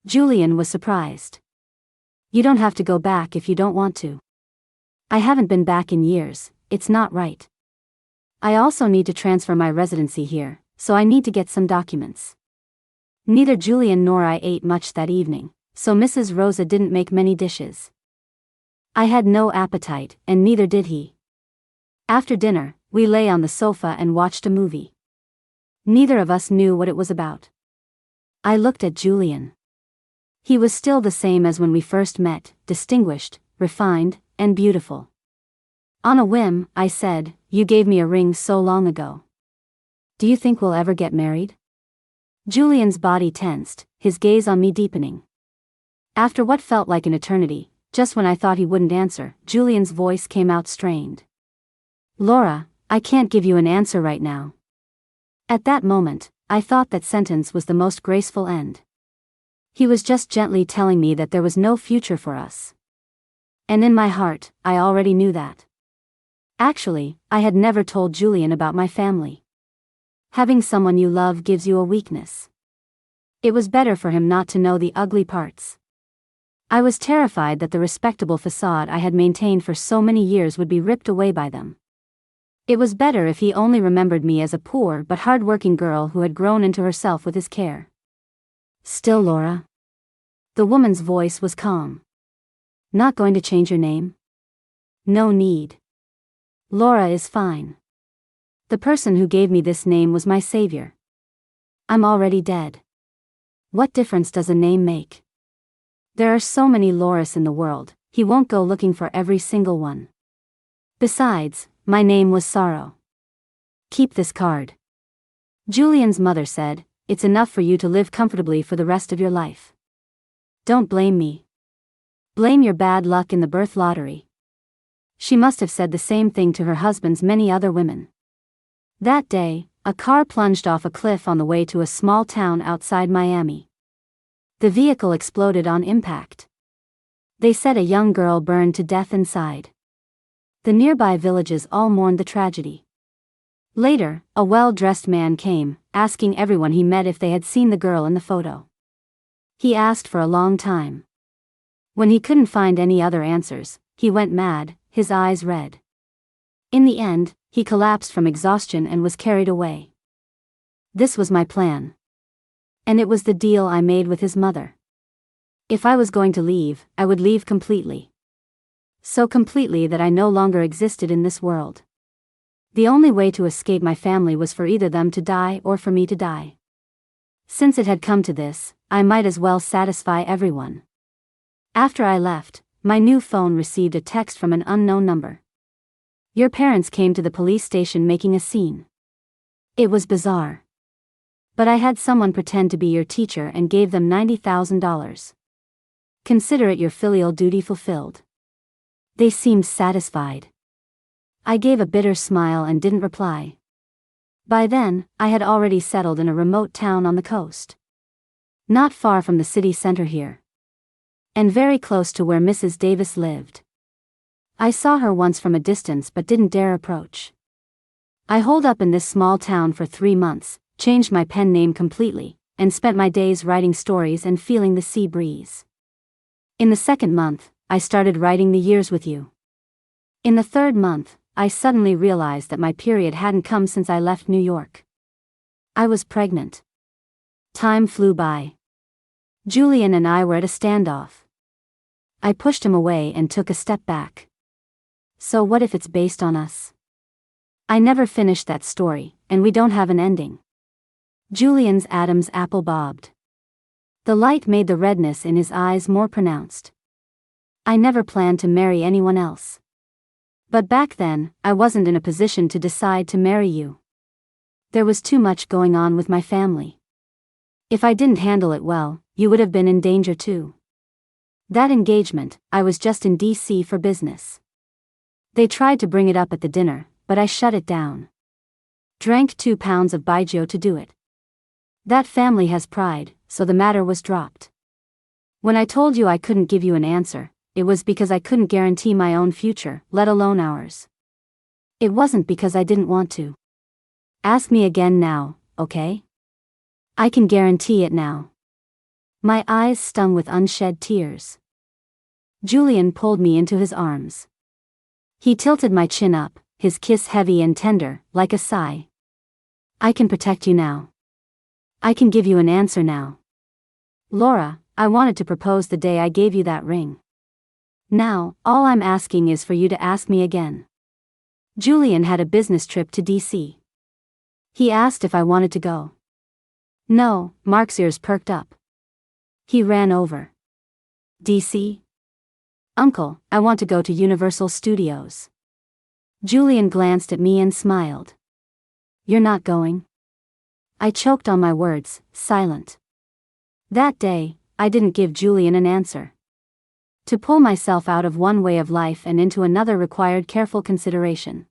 Julian was surprised. "You don't have to go back if you don't want to." "I haven't been back in years, it's not right. I also need to transfer my residency here, so I need to get some documents." Neither Julian nor I ate much that evening, so Mrs. Rosa didn't make many dishes. I had no appetite, and neither did he. After dinner, we lay on the sofa and watched a movie. Neither of us knew what it was about. I looked at Julian. He was still the same as when we first met, distinguished, refined, and beautiful. On a whim, I said, "You gave me a ring so long ago. Do you think we'll ever get married?" Julian's body tensed, his gaze on me deepening. After what felt like an eternity, just when I thought he wouldn't answer, Julian's voice came out strained. "Laura, I can't give you an answer right now." At that moment, I thought that sentence was the most graceful end. He was just gently telling me that there was no future for us. And in my heart, I already knew that. Actually, I had never told Julian about my family. Having someone you love gives you a weakness. It was better for him not to know the ugly parts. I was terrified that the respectable facade I had maintained for so many years would be ripped away by them. It was better if he only remembered me as a poor but hard-working girl who had grown into herself with his care. "Still, Laura?" The woman's voice was calm. "Not going to change your name?" "No need. Laura is fine. The person who gave me this name was my savior. I'm already dead. What difference does a name make? There are so many Lauras in the world, he won't go looking for every single one. Besides, my name was Sorrow. Keep this card." Julian's mother said, "It's enough for you to live comfortably for the rest of your life. Don't blame me. Blame your bad luck in the birth lottery." She must have said the same thing to her husband's many other women. That day, a car plunged off a cliff on the way to a small town outside Miami. The vehicle exploded on impact. They said a young girl burned to death inside. The nearby villages all mourned the tragedy. Later, a well-dressed man came, asking everyone he met if they had seen the girl in the photo. He asked for a long time. When he couldn't find any other answers, he went mad, his eyes red. In the end, he collapsed from exhaustion and was carried away. This was my plan. And it was the deal I made with his mother. If I was going to leave, I would leave completely. So completely that I no longer existed in this world. The only way to escape my family was for either them to die or for me to die. Since it had come to this, I might as well satisfy everyone. After I left, my new phone received a text from an unknown number. "Your parents came to the police station making a scene." It was bizarre. But I had someone pretend to be your teacher and gave them $90,000. Consider it your filial duty fulfilled. They seemed satisfied. I gave a bitter smile and didn't reply. By then, I had already settled in a remote town on the coast. Not far from the city center here. And very close to where Mrs. Davis lived. I saw her once from a distance but didn't dare approach. I holed up in this small town for 3 months, changed my pen name completely, and spent my days writing stories and feeling the sea breeze. In the second month, I started writing the years with you. In the third month, I suddenly realized that my period hadn't come since I left New York. I was pregnant. Time flew by. Julian and I were at a standoff. I pushed him away and took a step back. So what if it's based on us? I never finished that story, and we don't have an ending. Julian's Adam's apple bobbed. The light made the redness in his eyes more pronounced. I never planned to marry anyone else. But back then, I wasn't in a position to decide to marry you. There was too much going on with my family. If I didn't handle it well, you would have been in danger too. That engagement, I was just in D.C. for business. They tried to bring it up at the dinner, but I shut it down. Drank 2 pounds of baijiu to do it. That family has pride, so the matter was dropped. When I told you I couldn't give you an answer, it was because I couldn't guarantee my own future, let alone ours. It wasn't because I didn't want to. Ask me again now, okay? I can guarantee it now. My eyes stung with unshed tears. Julian pulled me into his arms. He tilted my chin up, his kiss heavy and tender, like a sigh. I can protect you now. I can give you an answer now. Laura, I wanted to propose the day I gave you that ring. Now, all I'm asking is for you to ask me again. Julian had a business trip to D.C. He asked if I wanted to go. No, Mark's ears perked up. He ran over. D.C.? Uncle, I want to go to Universal Studios. Julian glanced at me and smiled. You're not going? I choked on my words, silent. That day, I didn't give Julian an answer. To pull myself out of one way of life and into another required careful consideration.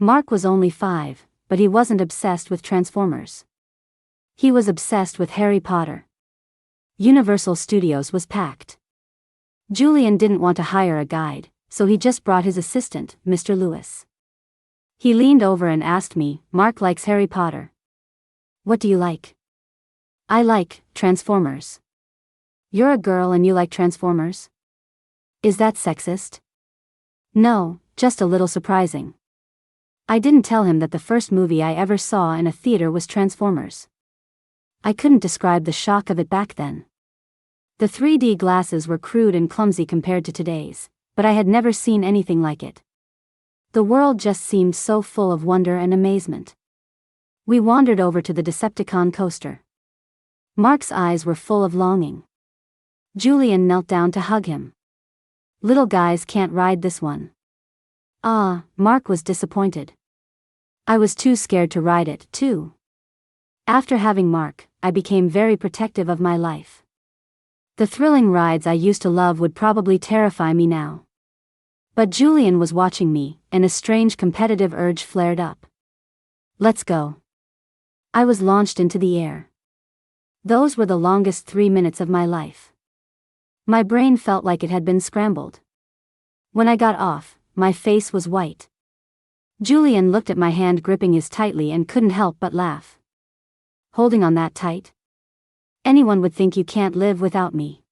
Mark was only 5, but he wasn't obsessed with Transformers. He was obsessed with Harry Potter. Universal Studios was packed. Julian didn't want to hire a guide, so he just brought his assistant, Mr. Lewis. He leaned over and asked me, Mark likes Harry Potter. What do you like? I like Transformers. You're a girl and you like Transformers? Is that sexist? No, just a little surprising. I didn't tell him that the first movie I ever saw in a theater was Transformers. I couldn't describe the shock of it back then. The 3D glasses were crude and clumsy compared to today's, but I had never seen anything like it. The world just seemed so full of wonder and amazement. We wandered over to the Decepticon coaster. Mark's eyes were full of longing. Julian knelt down to hug him. Little guys can't ride this one. Ah, Mark was disappointed. I was too scared to ride it, too. After having Mark, I became very protective of my life. The thrilling rides I used to love would probably terrify me now. But Julian was watching me, and a strange competitive urge flared up. Let's go. I was launched into the air. Those were the longest 3 minutes of my life. My brain felt like it had been scrambled. When I got off, my face was white. Julian looked at my hand gripping his tightly and couldn't help but laugh. Holding on that tight? Anyone would think you can't live without me.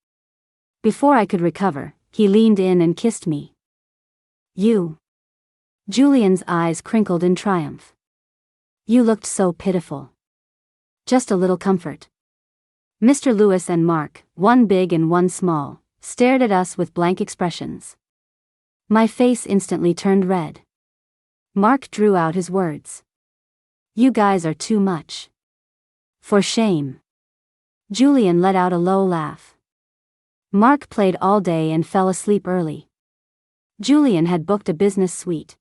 Before I could recover, he leaned in and kissed me. You. Julian's eyes crinkled in triumph. You looked so pitiful. Just a little comfort. Mr. Lewis and Mark, one big and one small, stared at us with blank expressions. My face instantly turned red. Mark drew out his words. You guys are too much. For shame. Julian let out a low laugh. Mark played all day and fell asleep early. Julian had booked a business suite.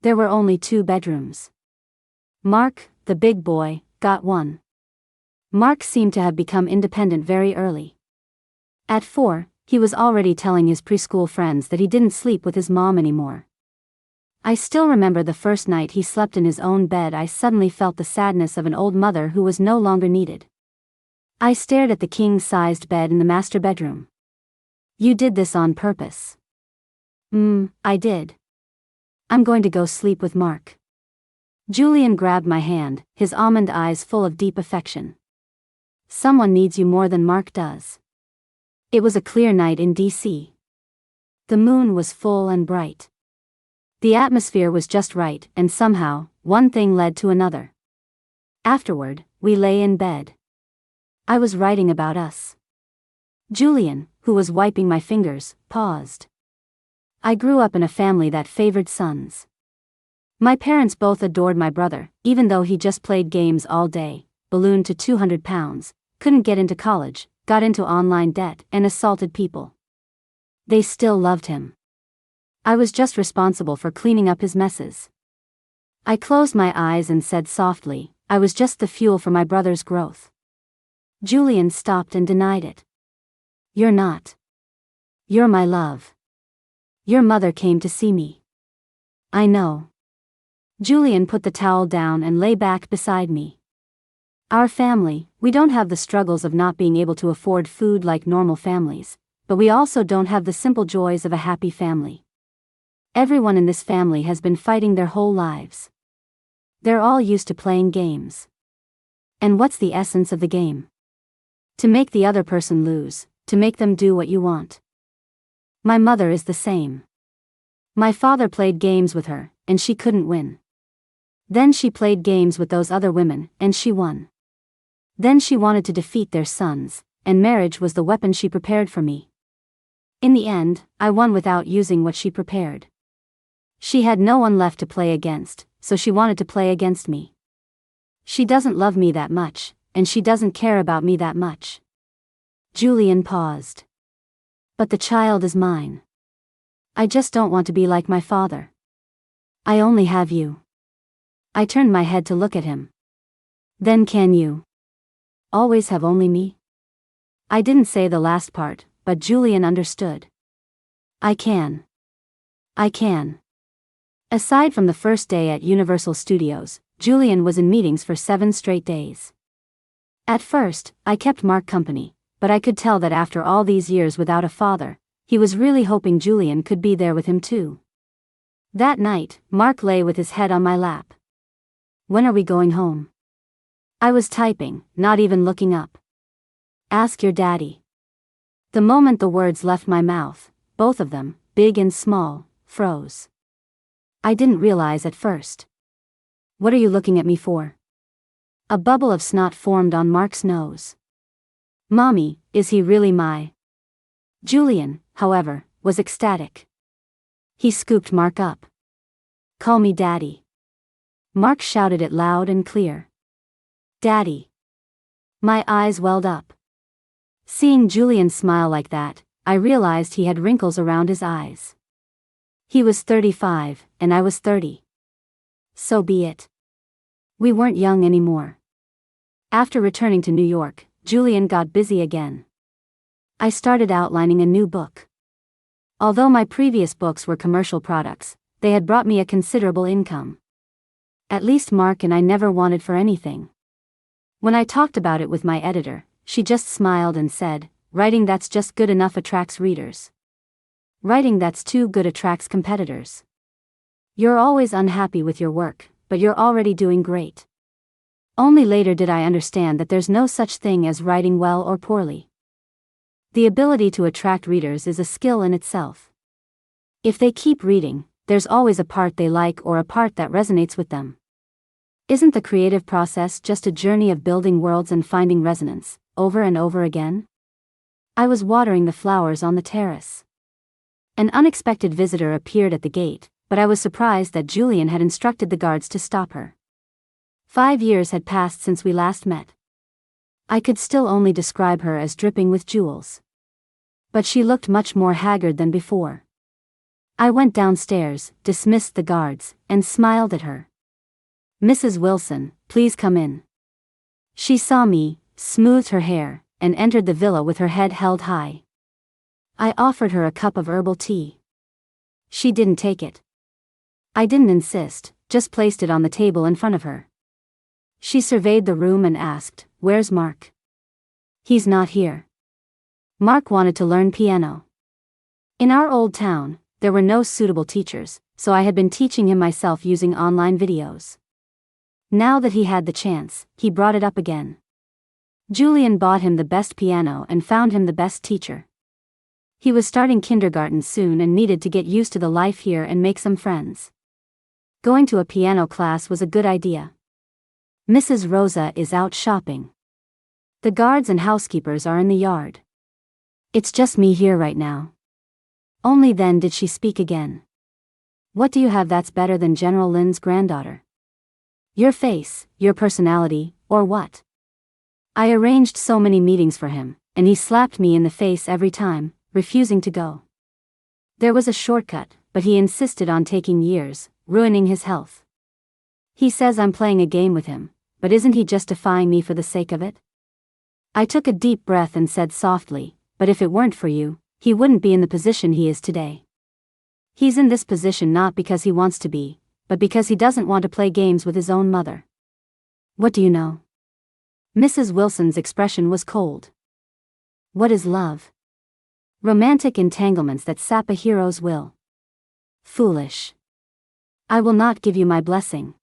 There were only 2 bedrooms. Mark, the big boy, got one. Mark seemed to have become independent very early. At 4, he was already telling his preschool friends that he didn't sleep with his mom anymore. I still remember the first night he slept in his own bed. I suddenly felt the sadness of an old mother who was no longer needed. I stared at the king-sized bed in the master bedroom. You did this on purpose. I did. I'm going to go sleep with Mark. Julian grabbed my hand, his almond eyes full of deep affection. Someone needs you more than Mark does. It was a clear night in D.C. The moon was full and bright. The atmosphere was just right, and somehow, one thing led to another. Afterward, we lay in bed. I was writing about us. Julian, who was wiping my fingers, paused. I grew up in a family that favored sons. My parents both adored my brother, even though he just played games all day, ballooned to 200 pounds, couldn't get into college, got into online debt, and assaulted people. They still loved him. I was just responsible for cleaning up his messes. I closed my eyes and said softly, I was just the fuel for my brother's growth. Julian stopped and denied it. You're not. You're my love. Your mother came to see me. I know. Julian put the towel down and lay back beside me. Our family, we don't have the struggles of not being able to afford food like normal families, but we also don't have the simple joys of a happy family. Everyone in this family has been fighting their whole lives. They're all used to playing games. And what's the essence of the game? To make the other person lose, to make them do what you want. My mother is the same. My father played games with her, and she couldn't win. Then she played games with those other women, and she won. Then she wanted to defeat their sons, and marriage was the weapon she prepared for me. In the end, I won without using what she prepared. She had no one left to play against, so she wanted to play against me. She doesn't love me that much, and she doesn't care about me that much. Julian paused. But the child is mine. I just don't want to be like my father. I only have you. I turned my head to look at him. Then can you always have only me? I didn't say the last part, but Julian understood. I can. I can. Aside from the first day at Universal Studios, Julian was in meetings for 7 straight days. At first, I kept Mark company, but I could tell that after all these years without a father, he was really hoping Julian could be there with him too. That night, Mark lay with his head on my lap. When are we going home? I was typing, not even looking up. Ask your daddy. The moment the words left my mouth, both of them, big and small, froze. I didn't realize at first. What are you looking at me for? A bubble of snot formed on Mark's nose. Mommy, is he really my? Julian, however, was ecstatic. He scooped Mark up. Call me Daddy. Mark shouted it loud and clear. Daddy. My eyes welled up. Seeing Julian smile like that, I realized he had wrinkles around his eyes. He was 35, and I was 30. So be it. We weren't young anymore. After returning to New York, Julian got busy again. I started outlining a new book. Although my previous books were commercial products, they had brought me a considerable income. At least Mark and I never wanted for anything. When I talked about it with my editor, she just smiled and said, "Writing that's just good enough attracts readers. Writing that's too good attracts competitors. You're always unhappy with your work, but you're already doing great." Only later did I understand that there's no such thing as writing well or poorly. The ability to attract readers is a skill in itself. If they keep reading, there's always a part they like or a part that resonates with them. Isn't the creative process just a journey of building worlds and finding resonance, over and over again? I was watering the flowers on the terrace. An unexpected visitor appeared at the gate, but I was surprised that Julian had instructed the guards to stop her. 5 years had passed since we last met. I could still only describe her as dripping with jewels. But she looked much more haggard than before. I went downstairs, dismissed the guards, and smiled at her. "Mrs. Wilson, please come in." She saw me, smoothed her hair, and entered the villa with her head held high. I offered her a cup of herbal tea. She didn't take it. I didn't insist, just placed it on the table in front of her. She surveyed the room and asked, "Where's Mark?" "He's not here." Mark wanted to learn piano. In our old town, there were no suitable teachers, so I had been teaching him myself using online videos. Now that he had the chance, he brought it up again. Julian bought him the best piano and found him the best teacher. He was starting kindergarten soon and needed to get used to the life here and make some friends. Going to a piano class was a good idea. Mrs. Rosa is out shopping. The guards and housekeepers are in the yard. It's just me here right now. Only then did she speak again. What do you have that's better than General Lin's granddaughter? Your face, your personality, or what? I arranged so many meetings for him, and he slapped me in the face every time, refusing to go. There was a shortcut, but he insisted on taking years, ruining his health. He says I'm playing a game with him, but isn't he just defying me for the sake of it? I took a deep breath and said softly, but if it weren't for you, he wouldn't be in the position he is today. He's in this position not because he wants to be, but because he doesn't want to play games with his own mother. What do you know? Mrs. Wilson's expression was cold. What is love? Romantic entanglements that sap a hero's will. Foolish. I will not give you my blessing.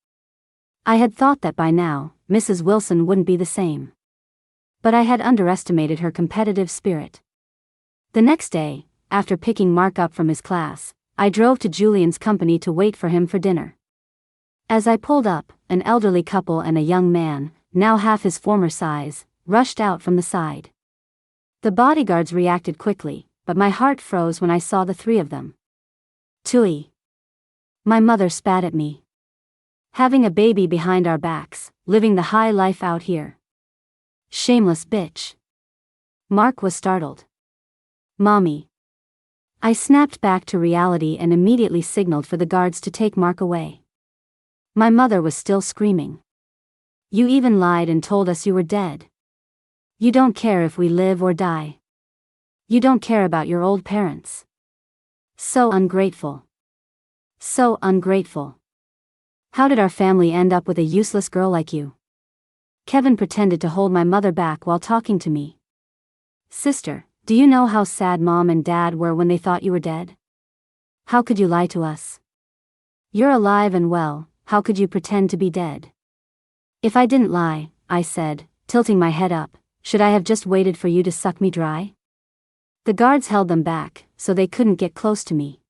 I had thought that by now, Mrs. Wilson wouldn't be the same. But I had underestimated her competitive spirit. The next day, after picking Mark up from his class, I drove to Julian's company to wait for him for dinner. As I pulled up, an elderly couple and a young man, now half his former size, rushed out from the side. The bodyguards reacted quickly, but my heart froze when I saw the three of them. Tui. My mother spat at me. Having a baby behind our backs, living the high life out here. Shameless bitch. Mark was startled. Mommy. I snapped back to reality and immediately signaled for the guards to take Mark away. My mother was still screaming. You even lied and told us you were dead. You don't care if we live or die. You don't care about your old parents. So ungrateful. So ungrateful. How did our family end up with a useless girl like you? Kevin pretended to hold my mother back while talking to me. Sister, do you know how sad Mom and Dad were when they thought you were dead? How could you lie to us? You're alive and well, how could you pretend to be dead? If I didn't lie, I said, tilting my head up, should I have just waited for you to suck me dry? The guards held them back, so they couldn't get close to me.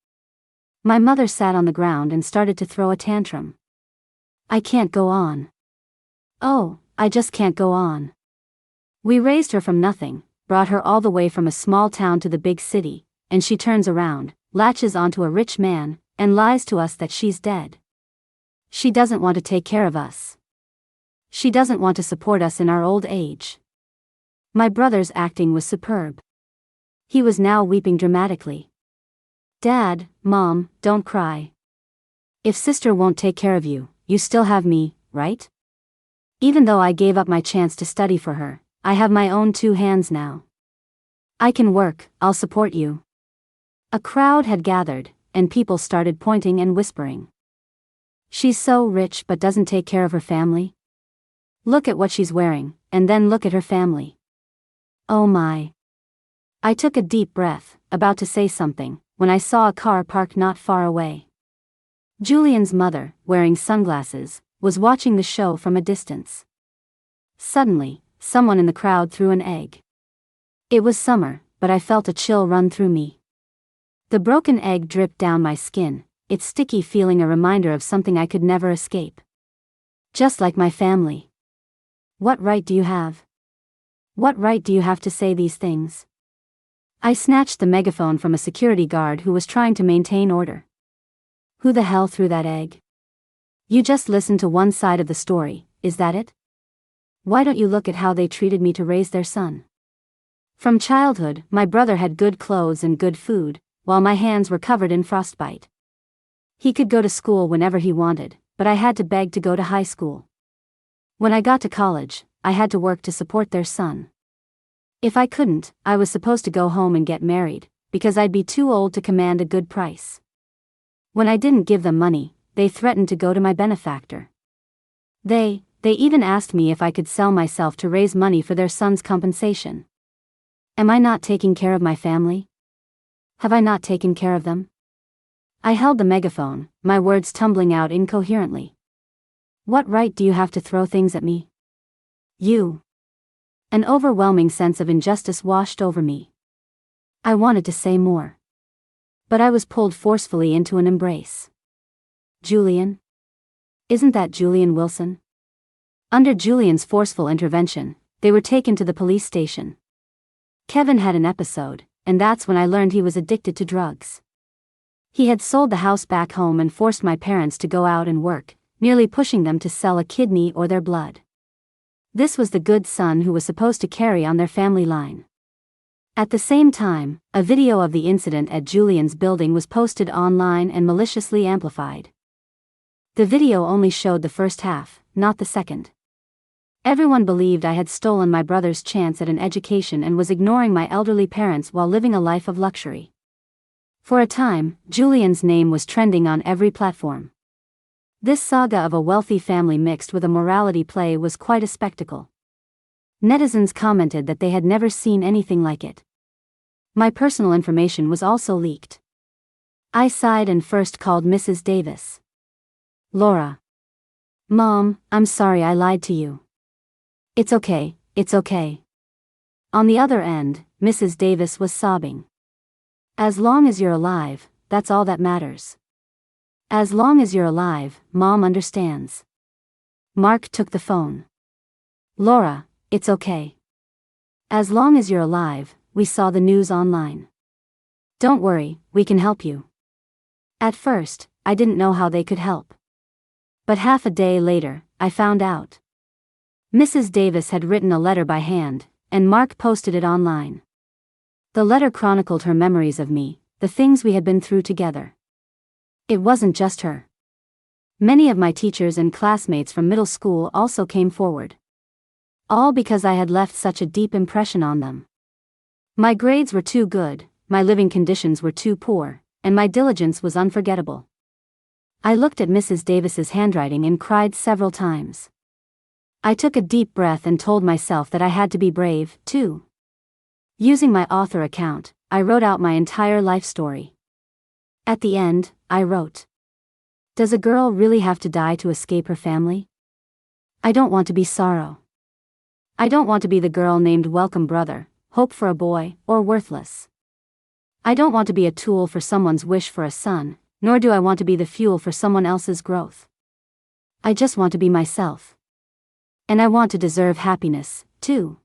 My mother sat on the ground and started to throw a tantrum. I can't go on. Oh, I just can't go on. We raised her from nothing, brought her all the way from a small town to the big city, and she turns around, latches onto a rich man, and lies to us that she's dead. She doesn't want to take care of us. She doesn't want to support us in our old age. My brother's acting was superb. He was now weeping dramatically. Dad, Mom, don't cry. If sister won't take care of you, you still have me, right? Even though I gave up my chance to study for her, I have my own two hands now. I can work, I'll support you. A crowd had gathered, and people started pointing and whispering. She's so rich but doesn't take care of her family. Look at what she's wearing, and then look at her family. Oh my. I took a deep breath, about to say something, when I saw a car parked not far away. Julian's mother, wearing sunglasses, was watching the show from a distance. Suddenly, someone in the crowd threw an egg. It was summer, but I felt a chill run through me. The broken egg dripped down my skin, its sticky feeling a reminder of something I could never escape. Just like my family. What right do you have? What right do you have to say these things? I snatched the megaphone from a security guard who was trying to maintain order. Who the hell threw that egg? You just listened to one side of the story, is that it? Why don't you look at how they treated me to raise their son? From childhood, my brother had good clothes and good food, while my hands were covered in frostbite. He could go to school whenever he wanted, but I had to beg to go to high school. When I got to college, I had to work to support their son. If I couldn't, I was supposed to go home and get married, because I'd be too old to command a good price. When I didn't give them money, they threatened to go to my benefactor. They even asked me if I could sell myself to raise money for their son's compensation. Am I not taking care of my family? Have I not taken care of them? I held the megaphone, my words tumbling out incoherently. What right do you have to throw things at me? You. An overwhelming sense of injustice washed over me. I wanted to say more, but I was pulled forcefully into an embrace. Julian? Isn't that Julian Wilson? Under Julian's forceful intervention, they were taken to the police station. Kevin had an episode, and that's when I learned he was addicted to drugs. He had sold the house back home and forced my parents to go out and work, nearly pushing them to sell a kidney or their blood. This was the good son who was supposed to carry on their family line. At the same time, a video of the incident at Julian's building was posted online and maliciously amplified. The video only showed the first half, not the second. Everyone believed I had stolen my brother's chance at an education and was ignoring my elderly parents while living a life of luxury. For a time, Julian's name was trending on every platform. This saga of a wealthy family mixed with a morality play was quite a spectacle. Netizens commented that they had never seen anything like it. My personal information was also leaked. I sighed and first called Mrs. Davis. Laura. Mom, I'm sorry I lied to you. It's okay, it's okay. On the other end, Mrs. Davis was sobbing. As long as you're alive, that's all that matters. As long as you're alive, Mom understands. Mark took the phone. Laura, it's okay. As long as you're alive, we saw the news online. Don't worry, we can help you. At first, I didn't know how they could help. But half a day later, I found out. Mrs. Davis had written a letter by hand, and Mark posted it online. The letter chronicled her memories of me, the things we had been through together. It wasn't just her. Many of my teachers and classmates from middle school also came forward. All because I had left such a deep impression on them. My grades were too good, my living conditions were too poor, and my diligence was unforgettable. I looked at Mrs. Davis's handwriting and cried several times. I took a deep breath and told myself that I had to be brave, too. Using my author account, I wrote out my entire life story. At the end, I wrote, "Does a girl really have to die to escape her family? I don't want to be Sorrow. I don't want to be the girl named Welcome Brother, Hope for a Boy, or Worthless. I don't want to be a tool for someone's wish for a son, nor do I want to be the fuel for someone else's growth. I just want to be myself. And I want to deserve happiness, too."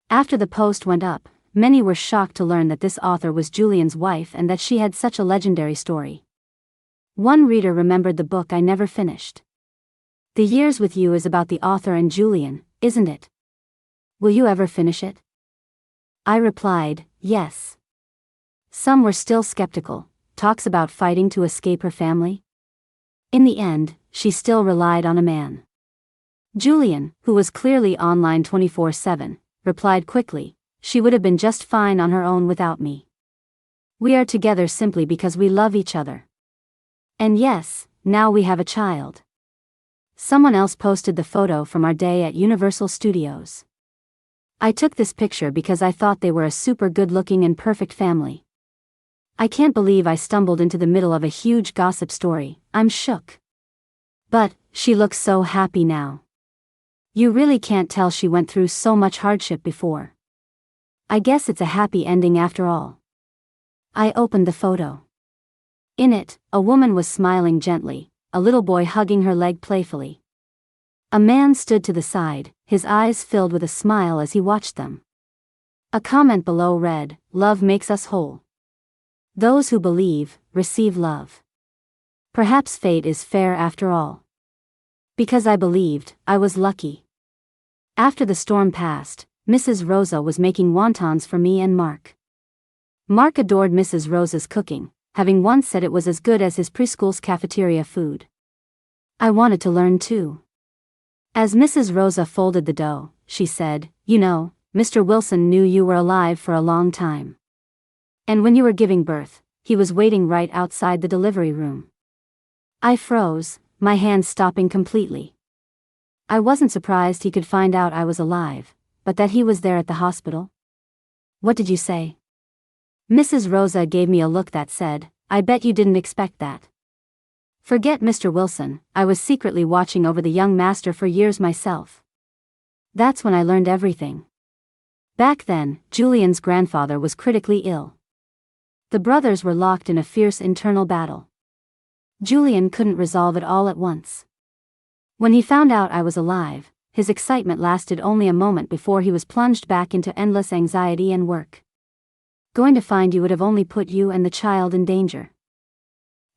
After the post went up, many were shocked to learn that this author was Julian's wife and that she had such a legendary story. One reader remembered the book I never finished. "The Years with You is about the author and Julian, isn't it? Will you ever finish it?" I replied, yes. Some were still skeptical. Talks about fighting to escape her family? In the end, she still relied on a man. Julian, who was clearly online 24/7, replied quickly, "She would have been just fine on her own without me. We are together simply because we love each other. And yes, now we have a child." Someone else posted the photo from our day at Universal Studios. "I took this picture because I thought they were a super good-looking and perfect family. I can't believe I stumbled into the middle of a huge gossip story, I'm shook. But, she looks so happy now. You really can't tell she went through so much hardship before. I guess it's a happy ending after all." I opened the photo. In it, a woman was smiling gently, a little boy hugging her leg playfully. A man stood to the side, his eyes filled with a smile as he watched them. A comment below read, "Love makes us whole. Those who believe, receive love. Perhaps fate is fair after all." Because I believed, I was lucky. After the storm passed, Mrs. Rosa was making wontons for me and Mark. Mark adored Mrs. Rosa's cooking, having once said it was as good as his preschool's cafeteria food. I wanted to learn too. As Mrs. Rosa folded the dough, she said, "You know, Mr. Wilson knew you were alive for a long time. And when you were giving birth, he was waiting right outside the delivery room." I froze, my hands stopping completely. I wasn't surprised he could find out I was alive, but that he was there at the hospital. "What did you say?" Mrs. Rosa gave me a look that said, "I bet you didn't expect that." Forget Mr. Wilson, I was secretly watching over the young master for years myself. That's when I learned everything. Back then, Julian's grandfather was critically ill. The brothers were locked in a fierce internal battle. Julian couldn't resolve it all at once. When he found out I was alive, his excitement lasted only a moment before he was plunged back into endless anxiety and work. Going to find you would have only put you and the child in danger.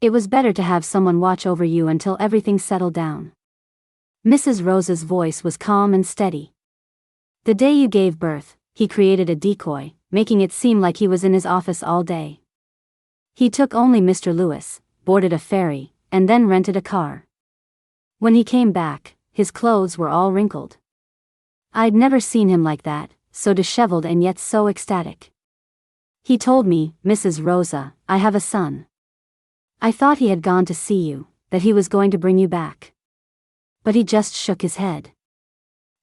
It was better to have someone watch over you until everything settled down. Mrs. Rosa's voice was calm and steady. The day you gave birth, he created a decoy, making it seem like he was in his office all day. He took only Mr. Lewis, boarded a ferry, and then rented a car. When he came back, his clothes were all wrinkled. I'd never seen him like that, so disheveled and yet so ecstatic. He told me, "Mrs. Rosa, I have a son. I thought he had gone to see you, that he was going to bring you back." But he just shook his head.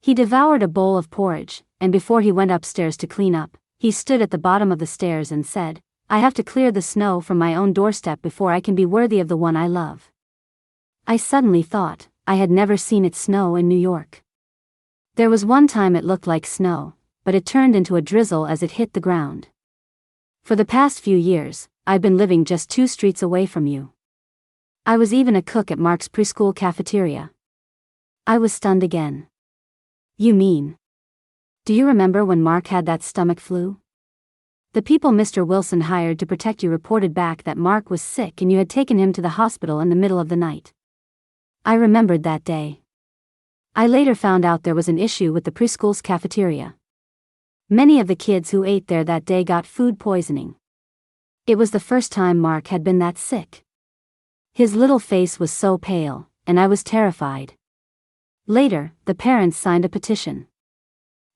He devoured a bowl of porridge, and before he went upstairs to clean up, he stood at the bottom of the stairs and said, "I have to clear the snow from my own doorstep before I can be worthy of the one I love." I suddenly thought, I had never seen it snow in New York. There was one time it looked like snow, but it turned into a drizzle as it hit the ground. For the past few years, I've been living just 2 streets away from you. I was even a cook at Mark's preschool cafeteria. I was stunned again. You mean? Do you remember when Mark had that stomach flu? The people Mr. Wilson hired to protect you reported back that Mark was sick and you had taken him to the hospital in the middle of the night. I remembered that day. I later found out there was an issue with the preschool's cafeteria. Many of the kids who ate there that day got food poisoning. It was the first time Mark had been that sick. His little face was so pale, and I was terrified. Later, the parents signed a petition.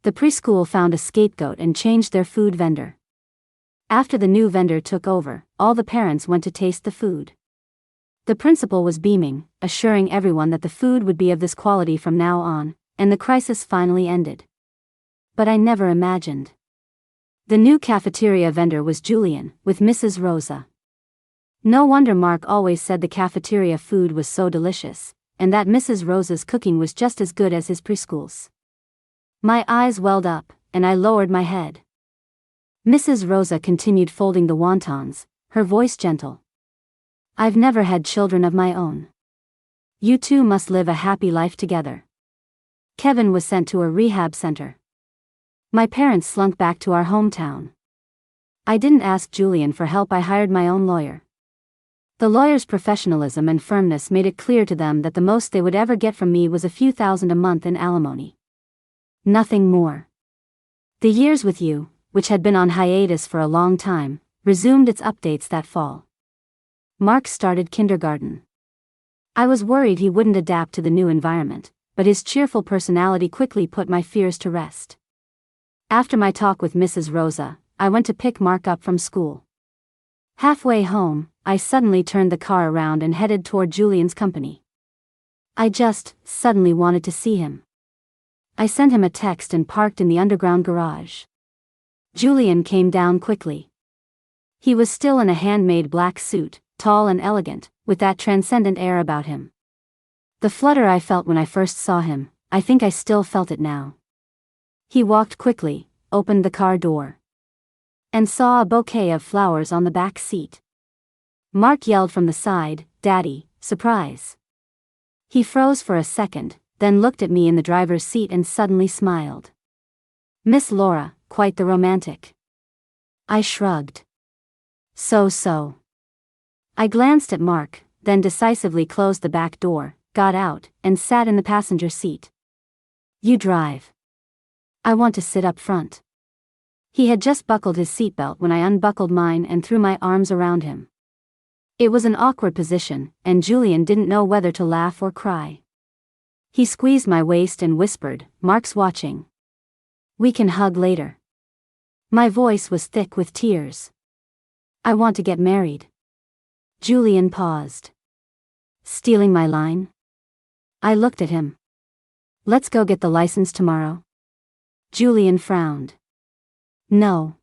The preschool found a scapegoat and changed their food vendor. After the new vendor took over, all the parents went to taste the food. The principal was beaming, assuring everyone that the food would be of this quality from now on, and the crisis finally ended. But I never imagined. The new cafeteria vendor was Julian, with Mrs. Rosa. No wonder Mark always said the cafeteria food was so delicious, and that Mrs. Rosa's cooking was just as good as his preschool's. My eyes welled up, and I lowered my head. Mrs. Rosa continued folding the wontons, her voice gentle. "I've never had children of my own. You two must live a happy life together." Kevin was sent to a rehab center. My parents slunk back to our hometown. I didn't ask Julian for help, I hired my own lawyer. The lawyer's professionalism and firmness made it clear to them that the most they would ever get from me was a few thousand a month in alimony. Nothing more. The Years with You, which had been on hiatus for a long time, resumed its updates that fall. Mark started kindergarten. I was worried he wouldn't adapt to the new environment, but his cheerful personality quickly put my fears to rest. After my talk with Mrs. Rosa, I went to pick Mark up from school. Halfway home, I suddenly turned the car around and headed toward Julian's company. I just suddenly wanted to see him. I sent him a text and parked in the underground garage. Julian came down quickly. He was still in a handmade black suit, tall and elegant, with that transcendent air about him. The flutter I felt when I first saw him, I think I still felt it now. He walked quickly, opened the car door, and saw a bouquet of flowers on the back seat. Mark yelled from the side, "Daddy, surprise!" He froze for a second, then looked at me in the driver's seat and suddenly smiled. "Miss Laura, quite the romantic." I shrugged. So. I glanced at Mark, then decisively closed the back door, got out, and sat in the passenger seat. "You drive. I want to sit up front." He had just buckled his seatbelt when I unbuckled mine and threw my arms around him. It was an awkward position, and Julian didn't know whether to laugh or cry. He squeezed my waist and whispered, "Mark's watching. We can hug later." My voice was thick with tears. "I want to get married." Julian paused. "Stealing my line?" I looked at him. "Let's go get the license tomorrow." Julian frowned. "No.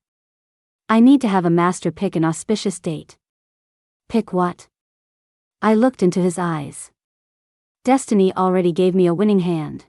I need to have a master pick an auspicious date." "Pick what?" I looked into his eyes. Destiny already gave me a winning hand.